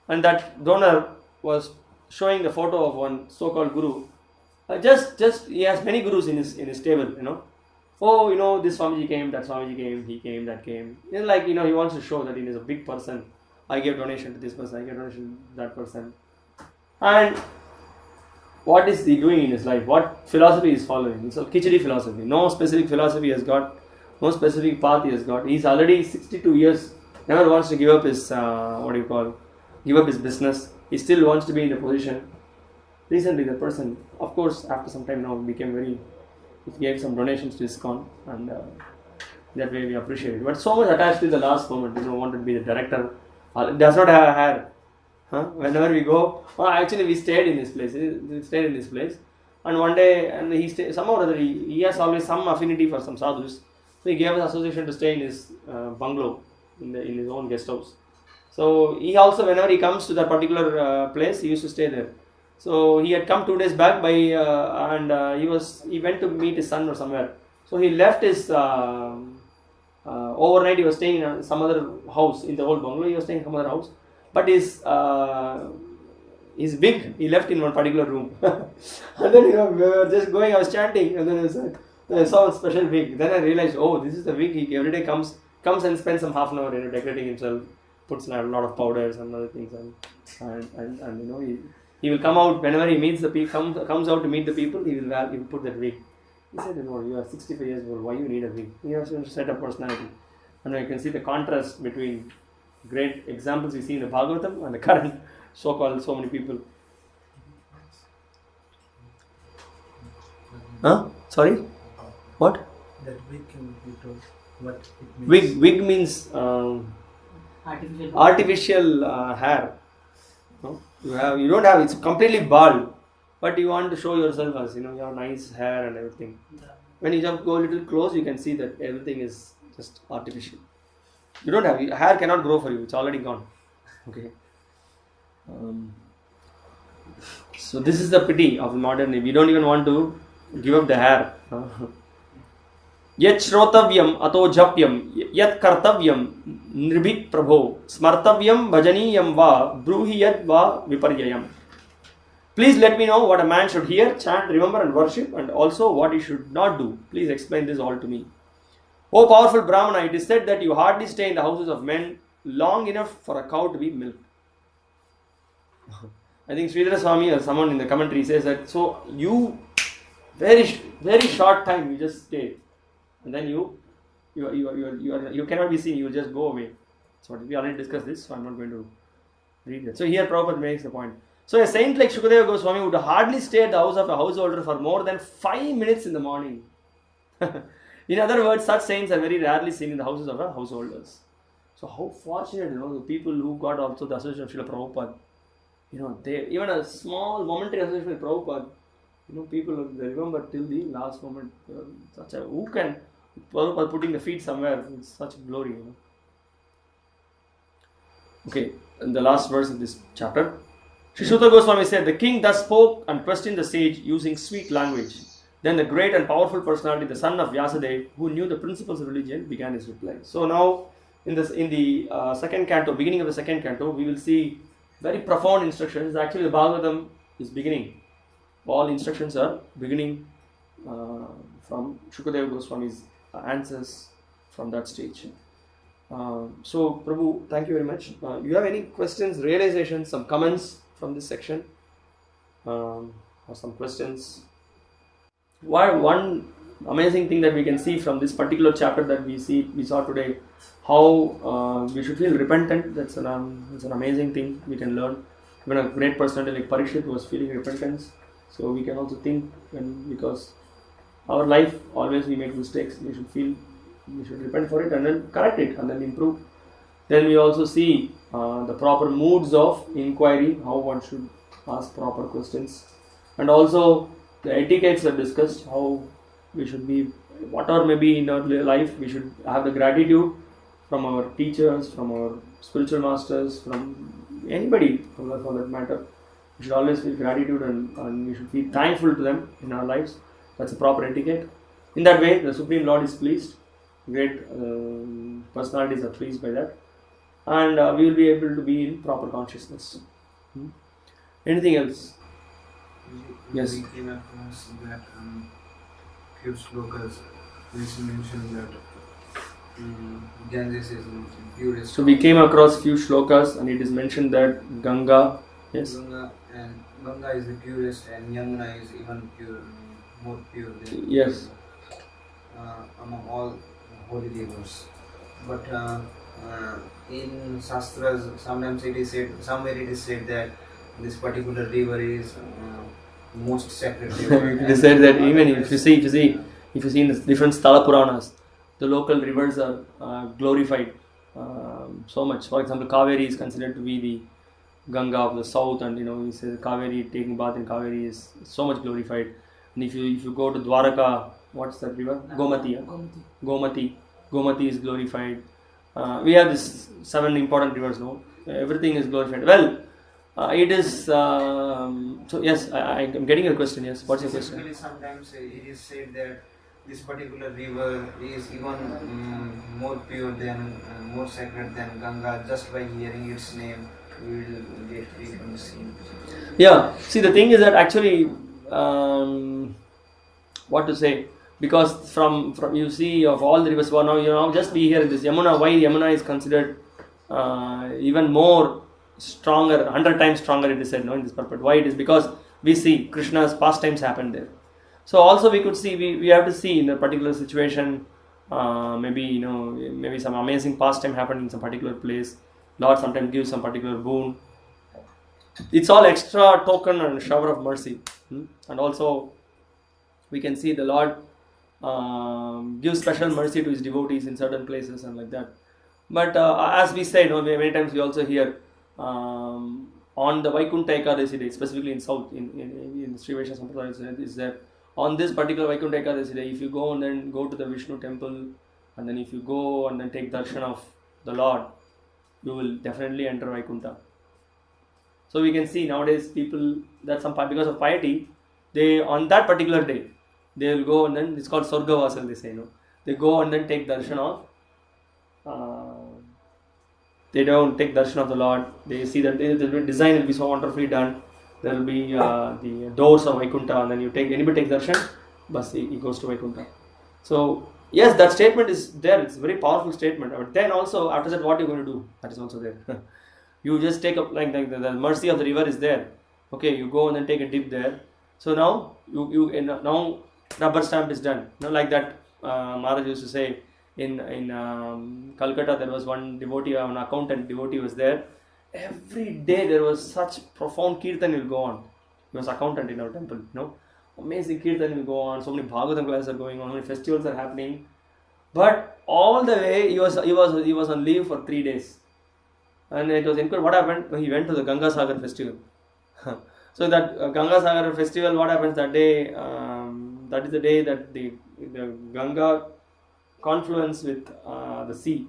and that donor was showing the photo of one so-called guru. Just he has many gurus in his table, this Swamiji came, that Swamiji came, he came, that came. He wants to show that he is a big person. I gave donation to this person, I gave donation to that person. And what is he doing in his life? What philosophy is following? It's a Khichdi philosophy. No specific philosophy he has got. No specific path he has got. He's already 62 years. Never wants to give up his, give up his business. He still wants to be in a position. Recently the person, of course, after some time now, he gave some donations to ISKCON, and that way we appreciate it. But so much attached to the last moment, wanted to be the director. Does not have a hair. Whenever we go, actually we stayed in this place. And one day, and he stayed, somehow or other, he has always some affinity for some sadhus. So he gave us association to stay in his bungalow, in his own guest house. So he also, whenever he comes to that particular place, he used to stay there. So he had come 2 days back and he went to meet his son or somewhere. So he left his overnight. He was staying in some other house in the whole bungalow. He was staying in some other house, but his wig he left in one particular room. And then we were just going. I was chanting, and then I saw a special wig. Then I realized, this is the wig. He every day comes and spends some half an hour decorating himself. Puts a lot of powders and other things, and he will come out whenever he meets the people. Comes out to meet the people. He will put that wig. He said, you are 65 years old. Why you need a wig? He has to set up personality, and you can see the contrast between great examples we see in the Bhagavatam and the current so-called so many people. Sorry, what? That wig can be told what it means. Wig means artificial hair. No? You don't have. It's completely bald. but you want to show yourself as you have nice hair and everything. When you just go a little close, you can see that everything is just artificial. You don't have hair cannot grow for you; it's already gone. Okay. So this is the pity of modern. We don't even want to give up the hair. Yat shrotavyam ato japyam yat kartavyam nirbhik prabho smartavyam bhajaniyam va bruhi yad va viparyayam. Please let me know what a man should hear, chant, remember and worship, and also what he should not do. Please explain this all to me. O powerful Brahmana, it is said that you hardly stay in the houses of men long enough for a cow to be milked. I think Sridhara Swami or someone in the commentary says that, so you, very short time you just stay. And then you cannot be seen, you will just go away. So we already discussed this, so I'm not going to read it. So here Prabhupada makes the point. So a saint like Shukadeva Goswami would hardly stay at the house of a householder for more than 5 minutes in the morning. In other words, such saints are very rarely seen in the houses of our householders. So how fortunate, the people who got also the association of Srila Prabhupada. They even a small momentary association with Prabhupada, people they remember till the last moment. Who can Prabhupada putting the feet somewhere with such glory. Okay, and the last verse of this chapter. Sri Sutta Goswami said, the king thus spoke and questioned the sage using sweet language. Then the great and powerful personality, the son of Vyasadeva, who knew the principles of religion, began his reply. So now, in the second canto, beginning of the second canto, we will see very profound instructions. Actually, the Bhagavatam is beginning. All instructions are beginning from Shukadeva Goswami's answers from that stage. So, Prabhu, thank you very much. You have any questions, realizations, some comments from this section? Or some questions? One amazing thing that we can see from this particular chapter that we saw today, how we should feel repentant. That's an amazing thing we can learn. Even a great personality like Parikshit was feeling repentance. So we can also think, because our life always we make mistakes, we should repent for it and then correct it and then improve. Then we also see the proper moods of inquiry, how one should ask proper questions, and also the etiquettes are discussed, how we should be, whatever may be in our life, we should have the gratitude from our teachers, from our spiritual masters, from anybody for that matter. We should always feel gratitude and we should be thankful to them in our lives. That's a proper etiquette. In that way, the Supreme Lord is pleased. Great personalities are pleased by that. And we will be able to be in proper consciousness. Anything else? Yes. We came across that few slokas which mention that Ganges is the purest. So we came across few shlokas and it is mentioned that Ganga, yes. Ganga is the purest and Yamuna is even more pure than yes. Among all holy rivers. But in Shastras, sometimes it is said, somewhere it is said that this particular river is most sacred river. It is said that even if you see in the different Sthala Puranas, the local rivers are glorified so much. For example, Kaveri is considered to be the Ganga of the south, and he says Kaveri, taking bath in Kaveri is so much glorified. And if you go to Dwaraka, what's that river? Gomati. Gomati is glorified. We have these 7 important rivers. No, everything is glorified. Well, it is. So yes, I am getting your question. Yes, what's your question? Sometimes it is said that this particular river is even more pure than, more sacred than Ganga. Just by hearing its name, we will get free from the sin. Yeah. See, the thing is that actually, what to say? Because from you see of all the rivers, now just be here in this Yamuna. Why Yamuna is considered even more stronger, 100 times stronger, it is said, in this purport. Why it is? Because we see Krishna's pastimes happened there. So also we could see, we have to see in a particular situation, maybe some amazing pastime happened in some particular place. Lord sometimes gives some particular boon. It's all extra token and shower of mercy. And also we can see the Lord gives special mercy to his devotees in certain places and like that. But as we say, many times we also hear on the Vaikuntha Ekadasi day, specifically in south, in Sri Vaishnava Sampradaya is there. On this particular Vaikuntha Ekadasi day, if you go and then go to the Vishnu temple, and then if you go and then take darshan of the Lord, you will definitely enter Vaikuntha. So we can see nowadays people that because of piety, they on that particular day they will go and then it's called Sargavasal, they say, they go and then take darshan of they don't take darshan of the Lord. They see that the design will be so wonderfully done. There will be the doors of Vaikuntha, and then anybody takes darshan, bas he goes to Vaikuntha. So yes, that statement is there. It's a very powerful statement. But then also after that, what you're going to do? That is also there. You just take up like the mercy of the river is there. Okay, you go and then take a dip there. So now now rubber stamp is done. Like that Maharaj used to say in Calcutta, there was one devotee, an accountant devotee was there. Every day there was such profound kirtan will go on. He was accountant in our temple, amazing kirtan will go on. So many Bhagavatam classes are going on, so many festivals are happening. But all the way he was on leave for 3 days. And it was inquired what happened. He went to the Ganga Sagar festival. So that Ganga Sagar festival, what happens that day? That is the day that the Ganga confluence with the sea.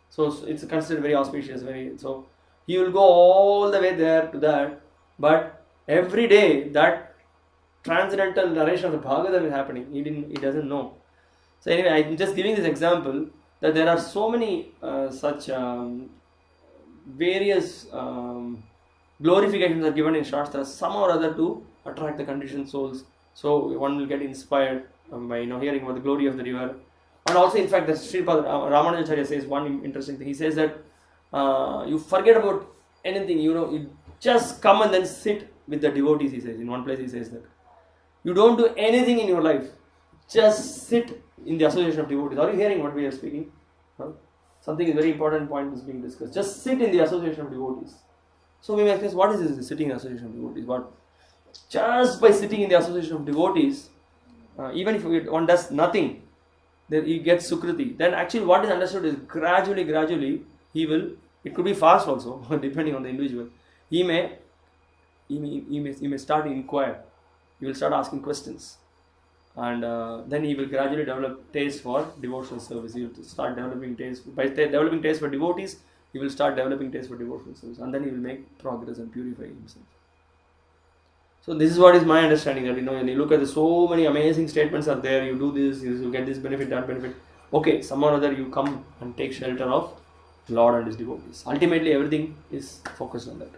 So it's considered very auspicious. So he will go all the way there to that. But every day that transcendental narration of the Bhagavatam is happening. He doesn't know. So anyway, I'm just giving this example that there are so many such various glorifications are given in Shastra, some or other to attract the conditioned souls. So one will get inspired by hearing about the glory of the river. And also, in fact, the Sripad Ramanujacharya says one interesting thing. He says that you forget about anything, you just come and then sit with the devotees, he says. In one place he says that. You don't do anything in your life. Just sit in the association of devotees. Are you hearing what we are speaking? Something is very important point is being discussed. Just sit in the association of devotees. So we may ask, what is this sitting in the association of devotees? What? Just by sitting in the association of devotees, even if one does nothing, then he gets sukriti. Then actually what is understood is gradually he will, it could be fast also, depending on the individual. He may start to inquire. He will start asking questions. And then he will gradually develop taste for devotional service. He will start developing taste. By developing taste for devotees, he will start developing taste for devotional service. And then he will make progress and purify himself. So this is what is my understanding. That when you look at so many amazing statements are there. You do this, you get this benefit, that benefit. Okay, some or other you come and take shelter of Lord and His devotees. Ultimately, everything is focused on that.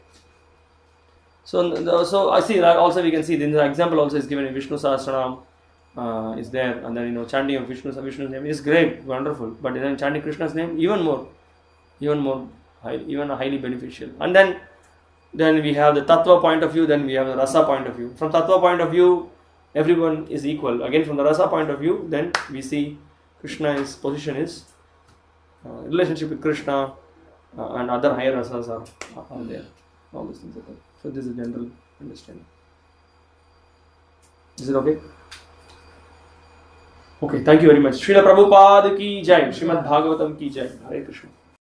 So I see that also we can see. Then the example also is given in Vishnu Sahasranam. Is there, and then chanting of Vishnu's name is great, wonderful. But then chanting Krishna's name even highly beneficial. And then we have the Tattva point of view. Then we have the Rasa point of view. From Tattva point of view, everyone is equal. Again, from the Rasa point of view, then we see Krishna's position is relationship with Krishna and other higher rasas are there. All these things are there. So this is a general understanding. Is it okay? Okay, thank you very much. Srila Prabhupada ki jai, Srimad Bhagavatam ki jai. Hare Krishna.